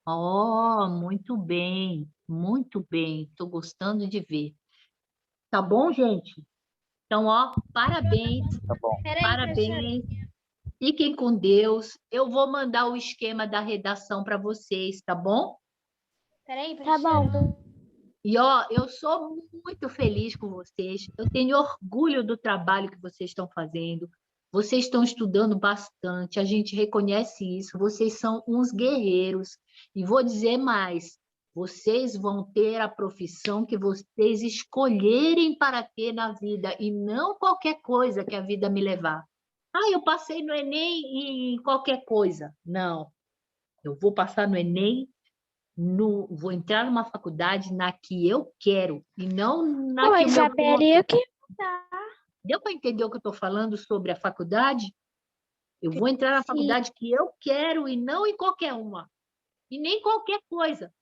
Oh, muito bem, muito bem. Estou gostando de ver. Tá bom, gente? Então, ó, parabéns, Tá bom. parabéns. Fiquem com Deus. Eu vou mandar o esquema da redação para vocês, tá bom? Peraí, Tá bom. E, ó, eu sou muito feliz com vocês. Eu tenho orgulho do trabalho que vocês estão fazendo. Vocês estão estudando bastante, a gente reconhece isso. Vocês são uns guerreiros. E vou dizer mais: vocês vão ter a profissão que vocês escolherem para ter na vida e não qualquer coisa que a vida me levar. Ah, eu passei no Enem e qualquer coisa. Não. Eu vou passar no Enem, vou entrar numa faculdade na que eu quero e não na Ô, que o meu Isabelle, eu que... Deu para entender o que eu estou falando sobre a faculdade? Eu vou entrar na faculdade que eu quero e não em qualquer uma. E nem qualquer coisa.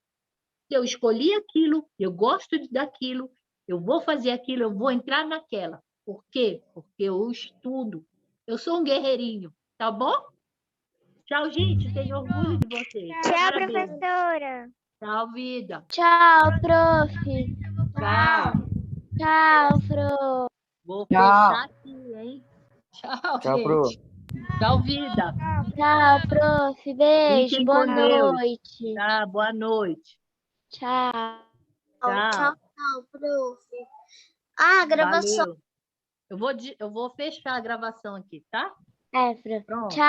Se eu escolhi aquilo, eu gosto daquilo, eu vou fazer aquilo, eu vou entrar naquela. Por quê? Porque eu estudo. Eu sou um guerreirinho, tá bom? Tchau, gente. Tenho orgulho de vocês. Tchau, Parabéns. professora. Tchau, vida. Tchau, prof. Tchau. Tchau, Fro. Vou fechar aqui, hein? Tchau, Tchau, Pro. gente. Tchau, vida. Tchau, prof. Beijo. Fiquem Boa com Deus. noite. Tá, boa noite. Tchau. Tchau. Tchau, prof. Ah, a gravação. Valeu. Eu vou fechar a gravação aqui, tá? Fro. Pronto. Tchau.